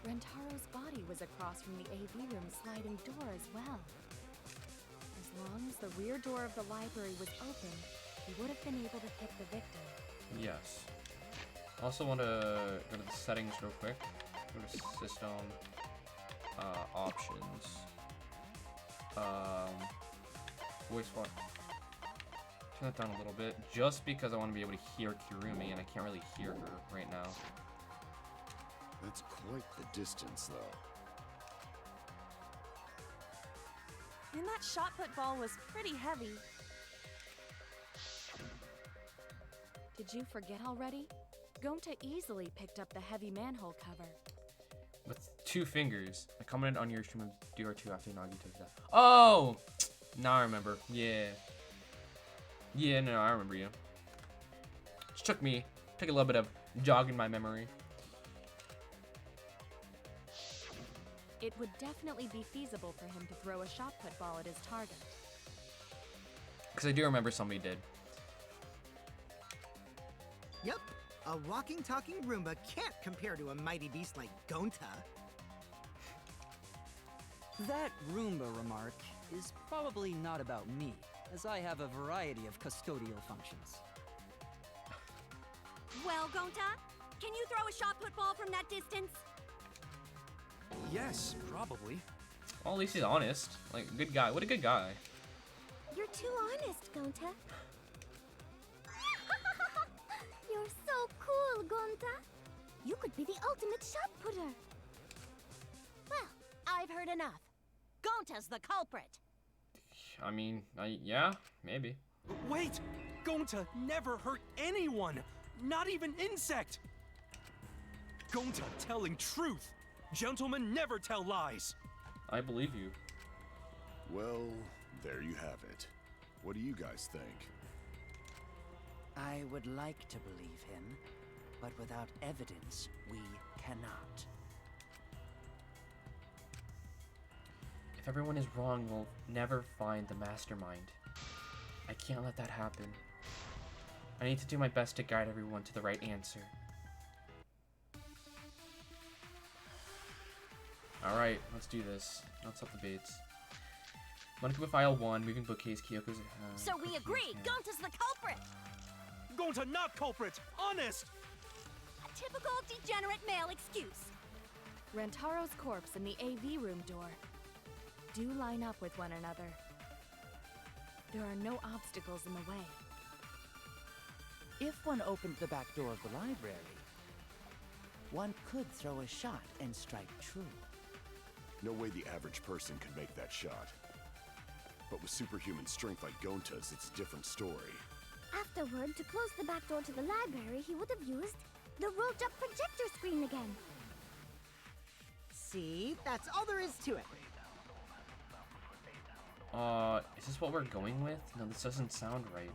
Rantaro's body was across from the AV room sliding door as well. As long as the rear door of the library was open, he would have been able to hit the victim. Yes. Also want to go to the settings real quick. Go to system, options, voice swap. Turn that down a little bit, just because I want to be able to hear Kirumi, and I can't really hear her right now. That's quite the distance, though. And that shot put ball was pretty heavy. Did you forget already? Gonta easily picked up the heavy manhole cover. With 2 fingers. I commented on your stream of DR2 after Nagi took that. Oh! Now I remember. Yeah. Yeah, no, I remember you. It took a little bit of jogging my memory. It would definitely be feasible for him to throw a shot put ball at his target. Because I do remember somebody did. Yep, a walking, talking Roomba can't compare to a mighty beast like Gonta. That Roomba remark is probably not about me, as I have a variety of custodial functions. Well, Gonta, can you throw a shot put ball from that distance? Yes, probably. Well, at least he's honest. Like, good guy. What a good guy. You're too honest, Gonta. You're so cool, Gonta. You could be the ultimate shot putter. Well, I've heard enough. Gonta's the culprit. I mean, yeah, maybe. Wait! Gonta never hurt anyone! Not even insect! Gonta telling truth! Gentlemen never tell lies! I believe you. Well, There you have it. What do you guys think? I would like to believe him, but without evidence, we cannot. If everyone is wrong, we'll never find the mastermind. I can't let that happen. I need to do my best to guide everyone to the right answer. Alright, let's do this. Let's up the baits. Monokuma File 1, moving bookcase, Kyoko's... So we agree, Gonta's the culprit! Gonta not culprit! Honest! A typical degenerate male excuse. Rantaro's corpse and the AV room door do line up with one another. There are no obstacles in the way. If one opened the back door of the library, one could throw a shot and strike true. No way the average person could make that shot. But with superhuman strength like Gonta's, it's a different story. Afterward, to close the back door to the library, he would have used the rolled up projector screen again. See? That's all there is to it. Is this what we're going with? No, this doesn't sound right.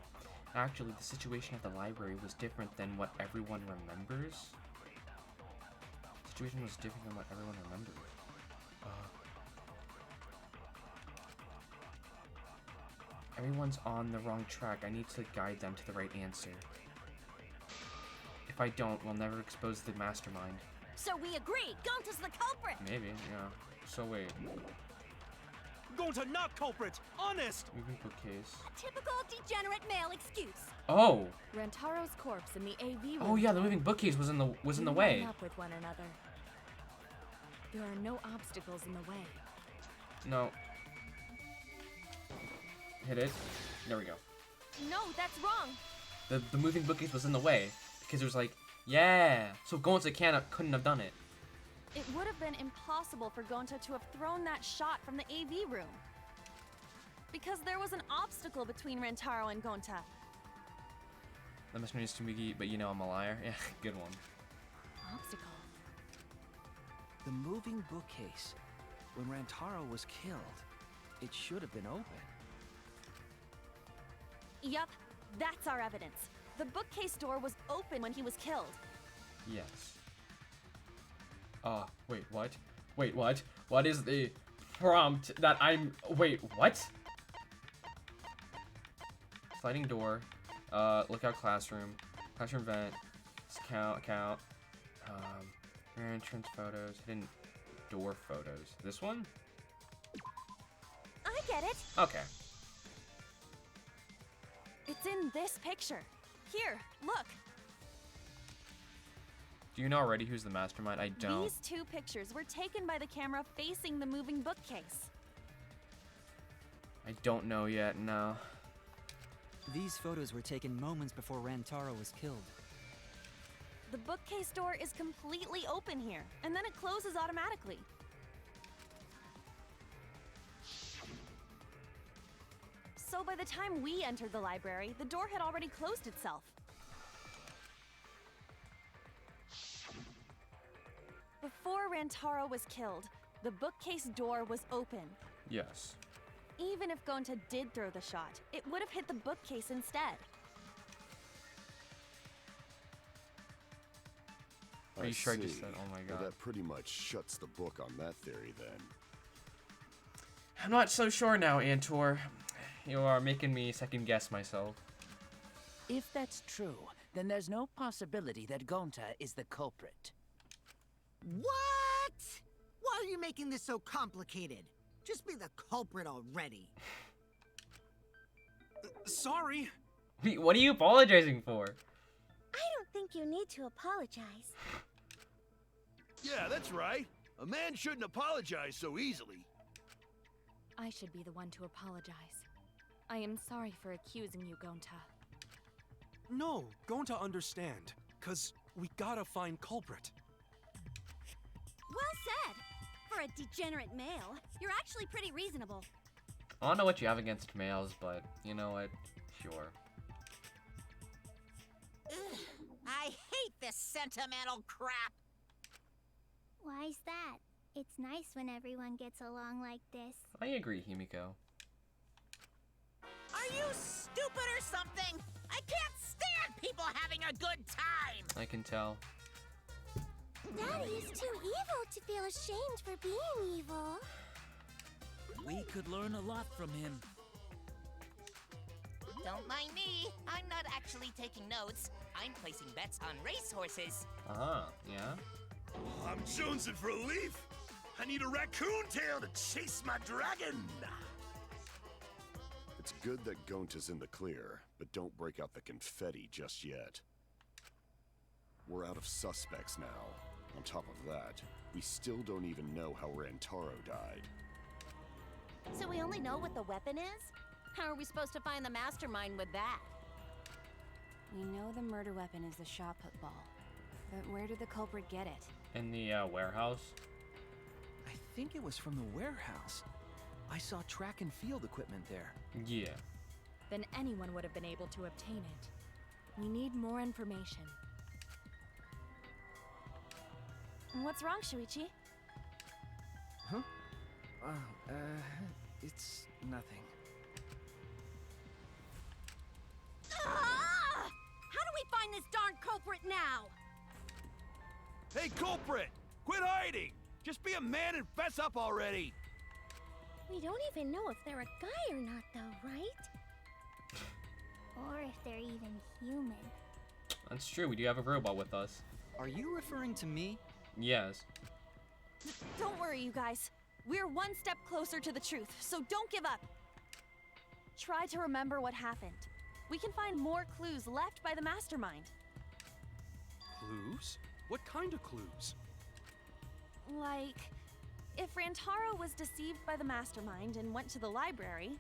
Actually, the situation at the library was different than what everyone remembers. The situation was different than what everyone remembers. Everyone's on the wrong track. I need to guide them to the right answer. If I don't, we'll never expose the mastermind. So we agree, Gonta's the culprit! Maybe, yeah. So wait. Gonta not culprit! Honest! Moving bookcase. A typical degenerate male excuse. Oh! Rantaro's corpse in the AV room. Oh yeah, the moving bookcase was in the do way. line up with one another. There are no obstacles in the way. No. Hit it. There we go. No, that's wrong. The moving bookcase was in the way because it was like, yeah. So Gonta couldn't have done it. It would have been impossible for Gonta to have thrown that shot from the AV room. Because there was an obstacle between Rantaro and Gonta. That must mean it's Tsumugi, but you know I'm a liar. Yeah, good one. Obstacle? The moving bookcase. When Rantaro was killed, it should have been open. Yup, that's our evidence. The bookcase door was open when he was killed. Yes. Wait, what? Wait, what? What is the prompt that I'm... Wait, what? Sliding door. Lookout classroom. Classroom vent. Count. Entrance photos. Hidden door photos. This one? I get it. Okay. It's in this picture. Here, look. Do you know already who's the mastermind? I don't. These two pictures were taken by the camera facing the moving bookcase. I don't know yet, no. These photos were taken moments before Rantaro was killed. The bookcase door is completely open here, and then it closes automatically. So by the time we entered the library, the door had already closed itself. Before Rantaro was killed, the bookcase door was open. Yes. Even if Gonta did throw the shot, it would have hit the bookcase instead. Are you sure I just said, oh my god. Well, that pretty much shuts the book on that theory then. I'm not so sure now, Antor. You are making me second guess myself. If that's true, then there's no possibility that Gonta is the culprit. What? Why are you making this so complicated? Just be the culprit already. Sorry. What are you apologizing for? I don't think you need to apologize. Yeah, that's right. A man shouldn't apologize so easily. I should be the one to apologize. I am sorry for accusing you, Gonta. No, Gonta understand. 'Cause we gotta find culprit. Well said. For a degenerate male, you're actually pretty reasonable. I don't know what you have against males, but you know what? Sure. Ugh, I hate this sentimental crap. Why's that? It's nice when everyone gets along like this. I agree, Himiko. Are you stupid or something? I can't stand people having a good time! I can tell. Daddy is too evil to feel ashamed for being evil. We could learn a lot from him. Don't mind me. I'm not actually taking notes. I'm placing bets on racehorses. Yeah? Oh, I'm jonesing for a leaf. I need a raccoon tail to chase my dragon. It's good that Gaunt is in the clear, but don't break out the confetti just yet. We're out of suspects now. On top of that, we still don't even know how Rantaro died. So we only know what the weapon is? How are we supposed to find the mastermind with that? We know the murder weapon is the shot put ball. But where did the culprit get it? In the warehouse? I think it was from the warehouse. I saw track and field equipment there. Yeah. Then anyone would have been able to obtain it. We need more information. What's wrong, Shuichi? Huh? It's nothing. Ah! How do we find this darn culprit now? Hey, culprit! Quit hiding! Just be a man and fess up already! We don't even know if they're a guy or not, though, right? Or if they're even human. That's true, we do have a robot with us. Are you referring to me? Yes. Don't worry, you guys. We're one step closer to the truth, so don't give up. Try to remember what happened. We can find more clues left by the mastermind. Clues? What kind of clues? Like, if Rantaro was deceived by the mastermind and went to the library,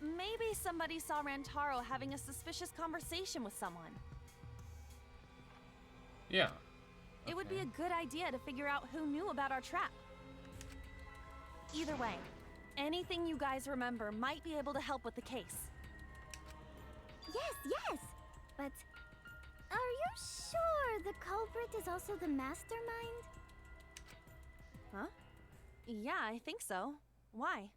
maybe somebody saw Rantaro having a suspicious conversation with someone. Yeah. It would be a good idea to figure out who knew about our trap. Either way, anything you guys remember might be able to help with the case. Yes. But are you sure the culprit is also the mastermind? Huh? Yeah, I think so. Why?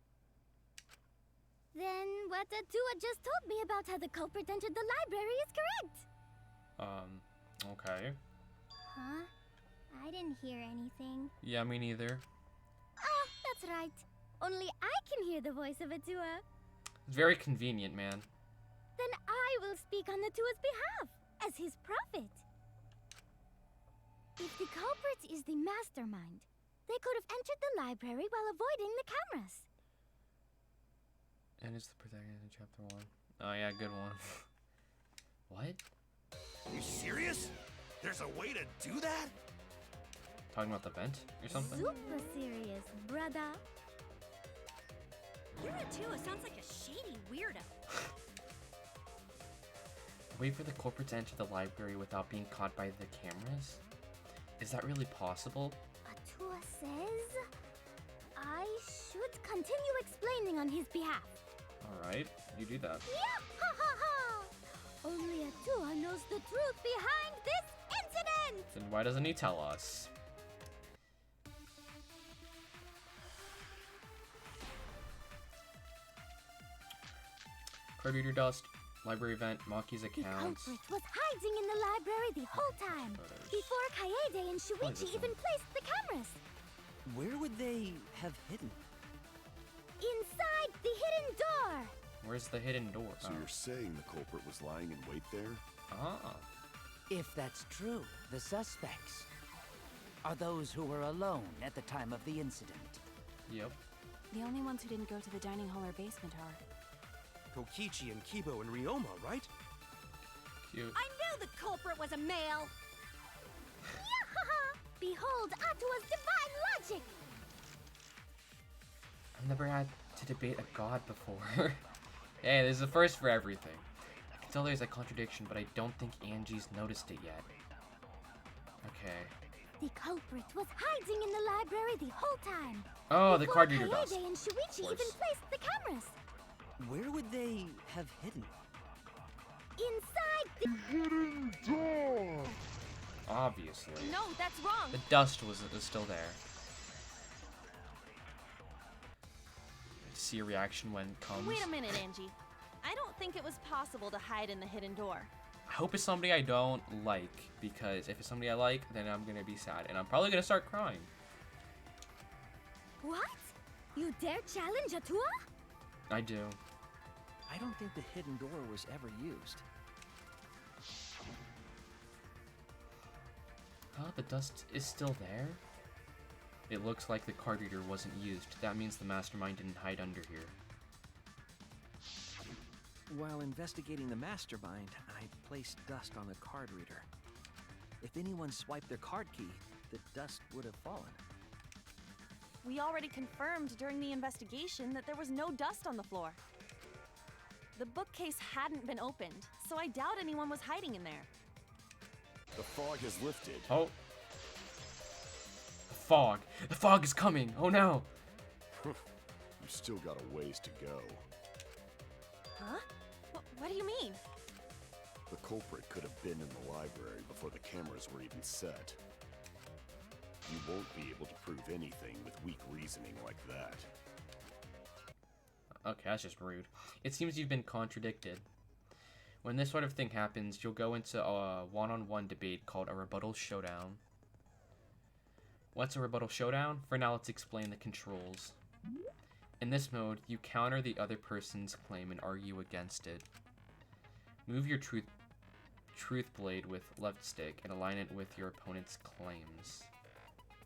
Then what Atua just told me about how the culprit entered the library is correct. Okay. Huh? I didn't hear anything. Yeah, me neither. Oh, that's right. Only I can hear the voice of Atua. It's very convenient, man. Then I will speak on Atua's behalf, as his prophet. If the culprit is the mastermind, they could have entered the library while avoiding the cameras. And it's the protagonist in chapter 1. Oh yeah, good one. What? You serious? There's a way to do that? Talking about the vent or something? Super serious, brother. Your Atua sounds like a shady weirdo. Wait for the culprit to enter the library without being caught by the cameras? Is that really possible? Atua says I should continue explaining on his behalf. Alright, you do that. Yeah, ha ha ha! Only Atua knows the truth behind this incident! Then why doesn't he tell us? Carburetor dust, library vent, Maki's The accounts. culprit was hiding in the library the whole time, before Kaede and Shuichi even placed the cameras. Where would they have hidden? Inside the hidden door! Where's the hidden door? So you're saying the culprit was lying in wait there? Ah. If that's true, the suspects are those who were alone at the time of the incident. Yep. The only ones who didn't go to the dining hall or basement are... Kokichi and Kibo and Ryoma, right? Cute. I knew the culprit was a male! Yahaha! Behold Atua's divine logic! I've never had to debate a god before. Hey, there's a first for everything. I can tell there's a contradiction, but I don't think Angie's noticed it yet. Okay. The culprit was hiding in the library the whole time. Oh, the before card reader dust. Kaede and Shuichi even placed the cameras. Where would they have hidden? Inside the hidden door! Obviously. No, that's wrong! The dust was still there. see your reaction when it comes. Wait a minute, Angie. I don't think it was possible to hide in the hidden door. I hope it's somebody I don't like, because if it's somebody I like, then I'm gonna be sad, and I'm probably gonna start crying. What? You dare challenge Atua? I do. I don't think the hidden door was ever used. Oh, the dust is still there? It looks like the card reader wasn't used. That means the mastermind didn't hide under here. While investigating the mastermind, I placed dust on the card reader. If anyone swiped their card key, the dust would have fallen. We already confirmed during the investigation that there was no dust on the floor. The bookcase hadn't been opened, so I doubt anyone was hiding in there. The fog has lifted. Oh. The fog. The fog is coming. Oh no. You still got a ways to go. Huh? What do you mean? The culprit could have been in the library before the cameras were even set. You won't be able to prove anything with weak reasoning like that. Okay, that's just rude. It seems you've been contradicted. When this sort of thing happens, you'll go into a one-on-one debate called a Rebuttal Showdown. What's a Rebuttal Showdown? For now, let's explain the controls. In this mode, you counter the other person's claim and argue against it. Move your truth blade with left stick and align it with your opponent's claims.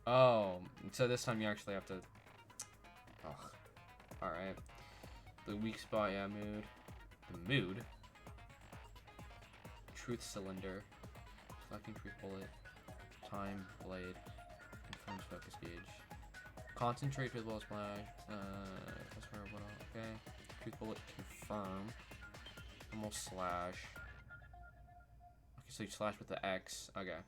Oh, so this time you actually have to... Ugh. Alright. The weak spot, yeah, mood. The mood. Truth cylinder. Selecting truth bullet. Time blade. Confirms focus gauge. Concentrate with wall splash. Okay. Truth bullet confirm. Almost slash. Okay, so you slash with the X. Okay.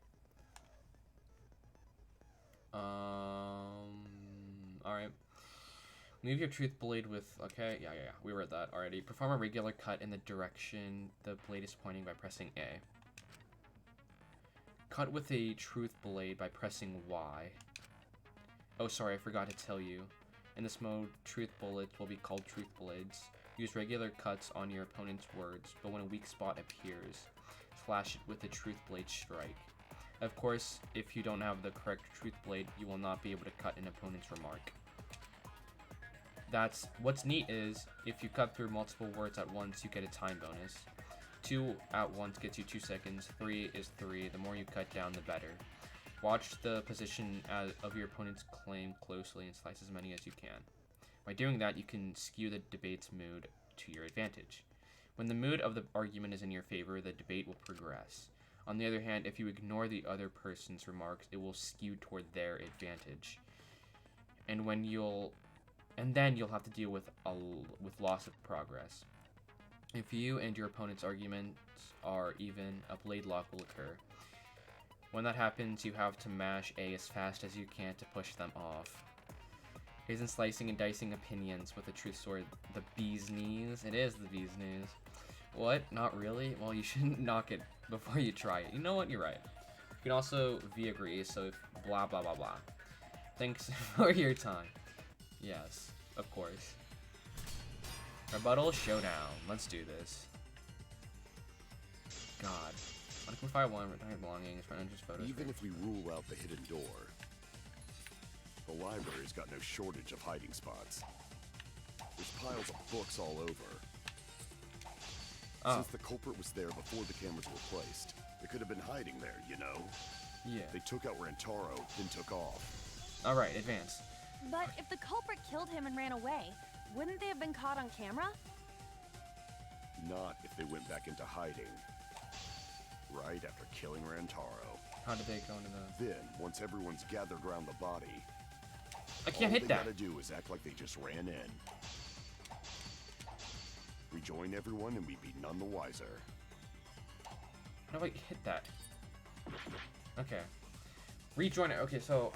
Alright. Move your truth blade with, okay, yeah, we read that already. Perform a regular cut in the direction the blade is pointing by pressing A. Cut with a truth blade by pressing Y. Oh, sorry, I forgot to tell you. In this mode, truth bullets will be called truth blades. Use regular cuts on your opponent's words, but when a weak spot appears, slash it with a truth blade strike. Of course, if you don't have the correct truth blade, you will not be able to cut an opponent's remark. What's neat is, if you cut through multiple words at once, you get a time bonus. 2 at once gets you 2 seconds, 3 is 3, the more you cut down, the better. Watch the position of your opponent's claim closely and slice as many as you can. By doing that, you can skew the debate's mood to your advantage. When the mood of the argument is in your favor, the debate will progress. On the other hand, if you ignore the other person's remarks, it will skew toward their advantage. And then you'll have to deal with loss of progress. If you and your opponent's arguments are even, a blade lock will occur. When that happens, you have to mash A as fast as you can to push them off. Isn't slicing and dicing opinions with a truth sword the bee's knees? It is the bee's knees. What? Not really? Well, you shouldn't knock it before you try it. You know what? You're right. You can also agree, so if blah blah blah blah. Thanks for your time. Yes, of course. Rebuttal Showdown. Let's do this. God. Unify one, return belongings, front entrance photos. Even if we rule out the hidden door, the library's got no shortage of hiding spots. There's piles of books all over. Since the culprit was there before the cameras were placed, they could have been hiding there, you know? Yeah. They took out Rantaro, then took off. Alright, advance. But if the culprit killed him and ran away, wouldn't they have been caught on camera? Not if they went back into hiding. Right after killing Rantaro. How did they go into the... Then, once everyone's gathered around the body, I can't hit that. All they gotta do is act like they just ran in. Rejoin everyone and we'd be none the wiser. How do I hit that? Okay. Rejoin it. Okay, so...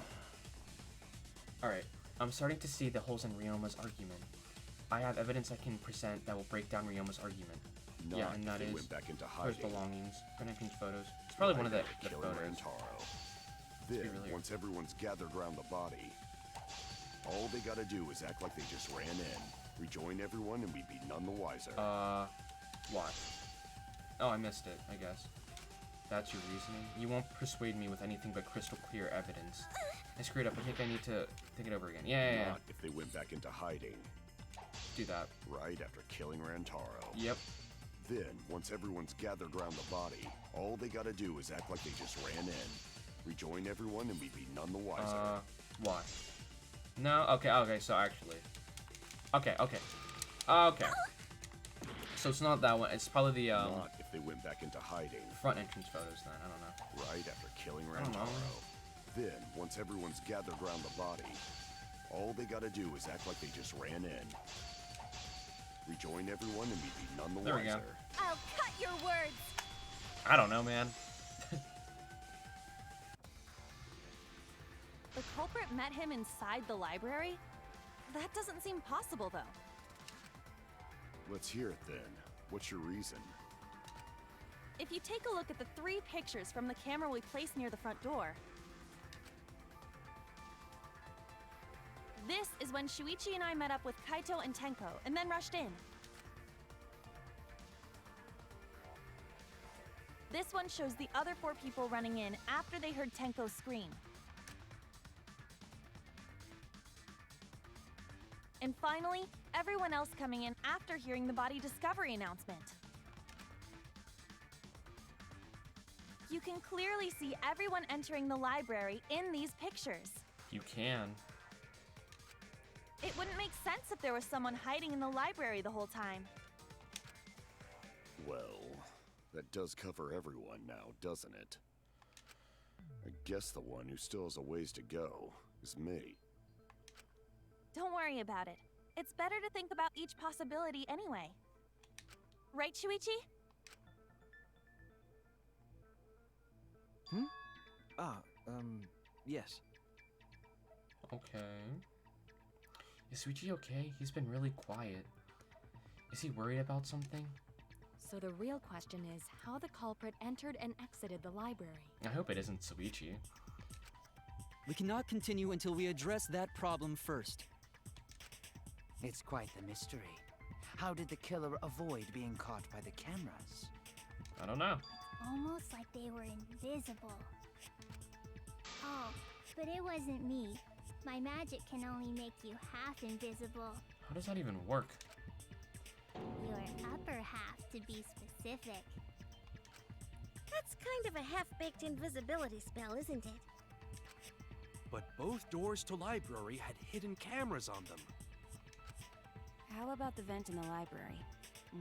Alright. I'm starting to see the holes in Ryoma's argument. I have evidence I can present that will break down Ryoma's argument. Not yeah, and that is went back into hiding. first belongings, connecting photos. It's probably one of the photos. Rantaro. Then, really once everyone's gathered around the body, all they gotta do is act like they just ran in. Rejoin everyone and we'd be none the wiser. What? Oh, I missed it, I guess. That's your reasoning? You won't persuade me with anything but crystal clear evidence. I screwed up. I think I need to think it over again. Yeah. Not if they went back into hiding. Do that. Right after killing Rantaro. Yep. Then, once everyone's gathered around the body, all they gotta do is act like they just ran in. Rejoin everyone and we'd be none the wiser. Why? No? Okay, so actually. Okay. So it's not that one, it's probably the, Not if they went back into hiding. Front entrance photos then, I don't know. Right after killing Rantaro. Then, once everyone's gathered around the body, all they gotta do is act like they just ran in. Rejoin everyone and we'd be none the wiser. We go. I'll cut your words. I don't know, man. The culprit met him inside the library? That doesn't seem possible, though. Let's hear it then. What's your reason? If you take a look at the 3 pictures from the camera we placed near the front door. This is when Shuichi and I met up with Kaito and Tenko, and then rushed in. This one shows the other 4 people running in after they heard Tenko scream. And finally, everyone else coming in after hearing the body discovery announcement. You can clearly see everyone entering the library in these pictures. You can. It wouldn't make sense if there was someone hiding in the library the whole time. Well, that does cover everyone now, doesn't it? I guess the one who still has a ways to go is me. Don't worry about it. It's better to think about each possibility anyway. Right, Shuichi? Yes. Okay. Is Shuichi okay? He's been really quiet. Is he worried about something? So the real question is how the culprit entered and exited the library. I hope it isn't Shuichi. We cannot continue until we address that problem first. It's quite the mystery. How did the killer avoid being caught by the cameras? I don't know. Almost like they were invisible. Oh, but it wasn't me. My magic can only make you half invisible. How does that even work? Your upper half, to be specific. That's kind of a half-baked invisibility spell, isn't it? But both doors to library had hidden cameras on them. How about the vent in the library?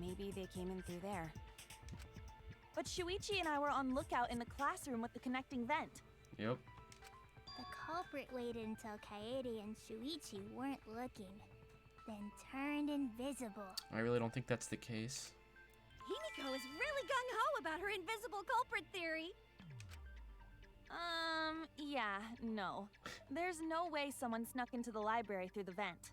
Maybe they came in through there. But Shuichi and I were on lookout in the classroom with the connecting vent. Yep. The culprit waited until Kaede and Shuichi weren't looking, then turned invisible. I really don't think that's the case. Himiko is really gung-ho about her invisible culprit theory. Yeah, no. There's no way someone snuck into the library through the vent.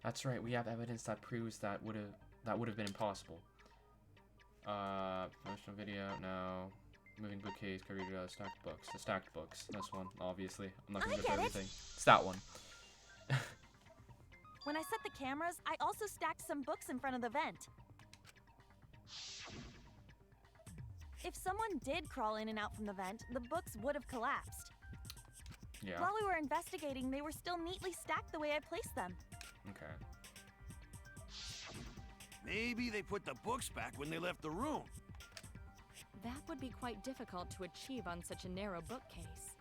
That's right, we have evidence that proves that would have been impossible. Promotional video, no. Moving bookcase, covered stacked books. The stacked books. This one, obviously. I'm not gonna go through everything. It's that one. When I set the cameras, I also stacked some books in front of the vent. If someone did crawl in and out from the vent, the books would have collapsed. Yeah. While we were investigating, they were still neatly stacked the way I placed them. Okay. Maybe they put the books back when they left the room. That would be quite difficult to achieve on such a narrow bookcase.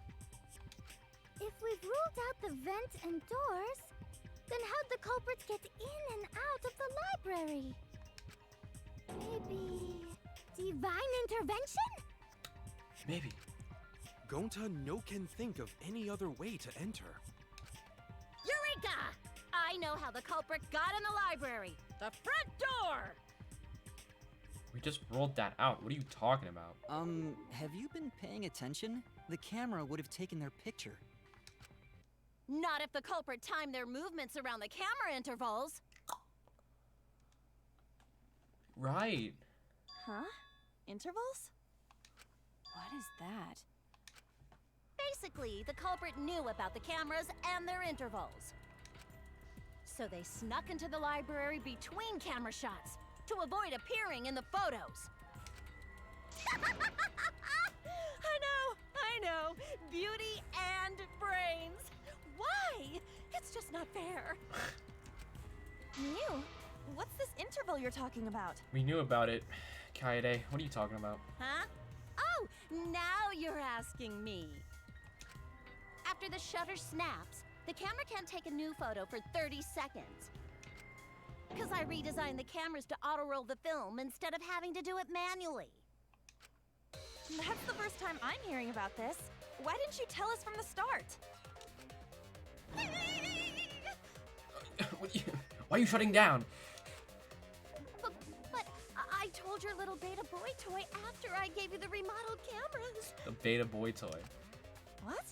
If we've ruled out the vent and doors, then how'd the culprits get in and out of the library? Maybe divine intervention? Maybe. Gonta no can think of any other way to enter. Eureka! I know how the culprit got in the library. The front door! We just rolled that out. What are you talking about? Have you been paying attention? The camera would have taken their picture. Not if the culprit timed their movements around the camera intervals. Right. Huh? Intervals? What is that? Basically, the culprit knew about the cameras and their intervals. So they snuck into the library between camera shots to avoid appearing in the photos. I know. Beauty and brains. Why? It's just not fair. Mew, what's this interval you're talking about? We knew about it. Kaede, what are you talking about? Huh? Oh, now you're asking me. After the shutter snaps, the camera can't take a new photo for 30 seconds. Because I redesigned the cameras to auto-roll the film instead of having to do it manually. That's the first time I'm hearing about this. Why didn't you tell us from the start? Why are you shutting down? But I told your little beta boy toy after I gave you the remodeled cameras. The beta boy toy. What?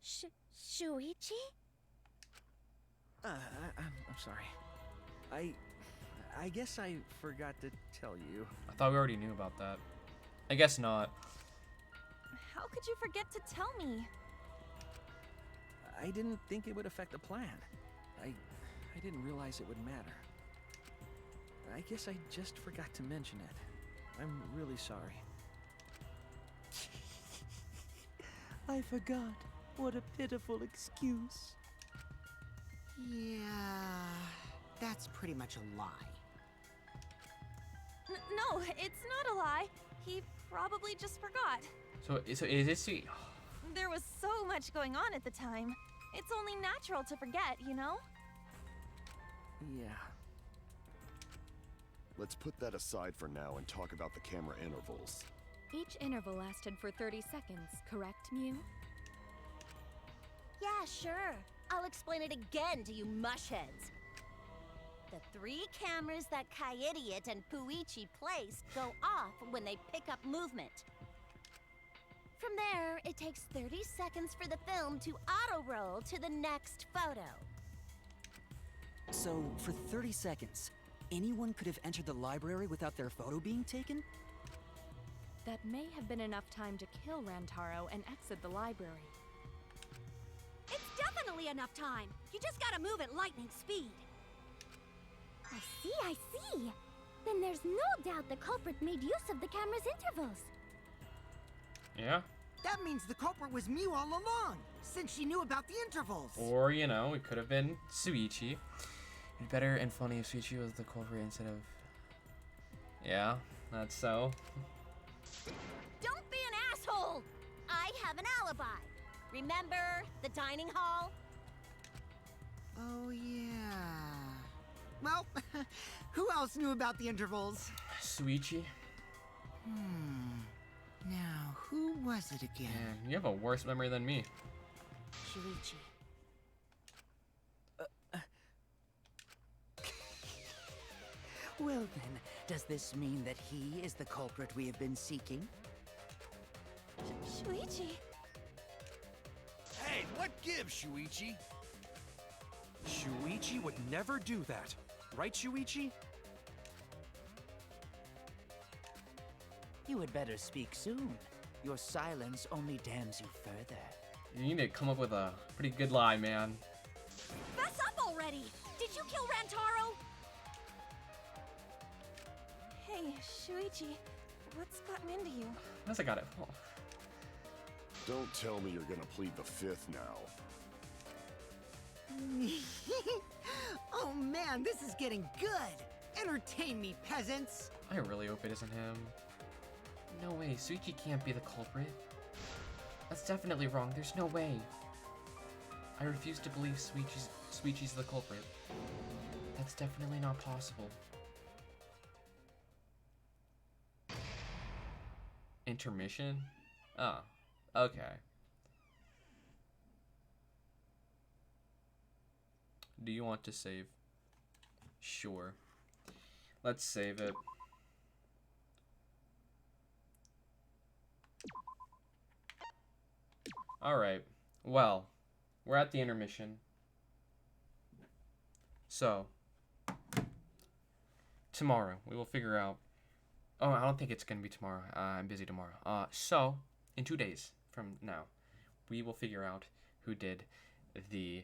Shuichi? I'm sorry. I guess I forgot to tell you. I thought we already knew about that. I guess not. How could you forget to tell me? I didn't think it would affect the plan. I didn't realize it would matter. I guess I just forgot to mention it. I'm really sorry. I forgot. What a pitiful excuse. Yeah, that's pretty much a lie. No, it's not a lie. He probably just forgot. So is it sweet? There was so much going on at the time. It's only natural to forget, you know? Yeah. Let's put that aside for now and talk about the camera intervals. Each interval lasted for 30 seconds, correct, Mew? Yeah, sure. I'll explain it again to you mushheads. The 3 cameras that Kaidiot and Puichi placed go off when they pick up movement. From there, it takes 30 seconds for the film to auto-roll to the next photo. So, for 30 seconds, anyone could have entered the library without their photo being taken? That may have been enough time to kill Rantaro and exit the library. It's definitely enough time. You just gotta move at lightning speed. I see. Then there's no doubt the culprit made use of the camera's intervals. Yeah. That means the culprit was Mew all along, since she knew about the intervals. Or, you know, it could have been Shuichi. It'd be better and funny if Shuichi was the culprit instead of... Yeah, that's so. Don't be an asshole! I have an alibi. Remember the dining hall? Oh, yeah. Well, who else knew about the intervals? Shuichi. Now, who was it again? Man, you have a worse memory than me. Shuichi. Well then, does this mean that he is the culprit we have been seeking? Shuichi? Hey, what gives, Shuichi? Shuichi would never do that. Right, Shuichi? You had better speak soon. Your silence only damns you further. You need to come up with a pretty good lie, man. Fess up already! Did you kill Rantaro? Hey, Shuichi, what's gotten into you? Unless I got it. Oh. Don't tell me you're gonna plead the 5th now. Oh man, this is getting good! Entertain me, peasants! I really hope it isn't him. No way, Shuichi can't be the culprit. That's definitely wrong, there's no way. I refuse to believe Shuichi's the culprit. That's definitely not possible. Intermission? Oh, okay. Do you want to save? Sure. Let's save it. Alright. Well, we're at the intermission. So, tomorrow, we will figure out... Oh, I don't think it's going to be tomorrow. I'm busy tomorrow. So, in 2 days from now, we will figure out who did the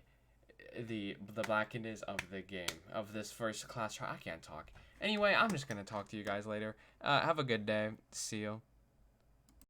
the blackness of the game, of this first class trial. I can't talk. Anyway, I'm just gonna talk to you guys later. Have a good day. See you.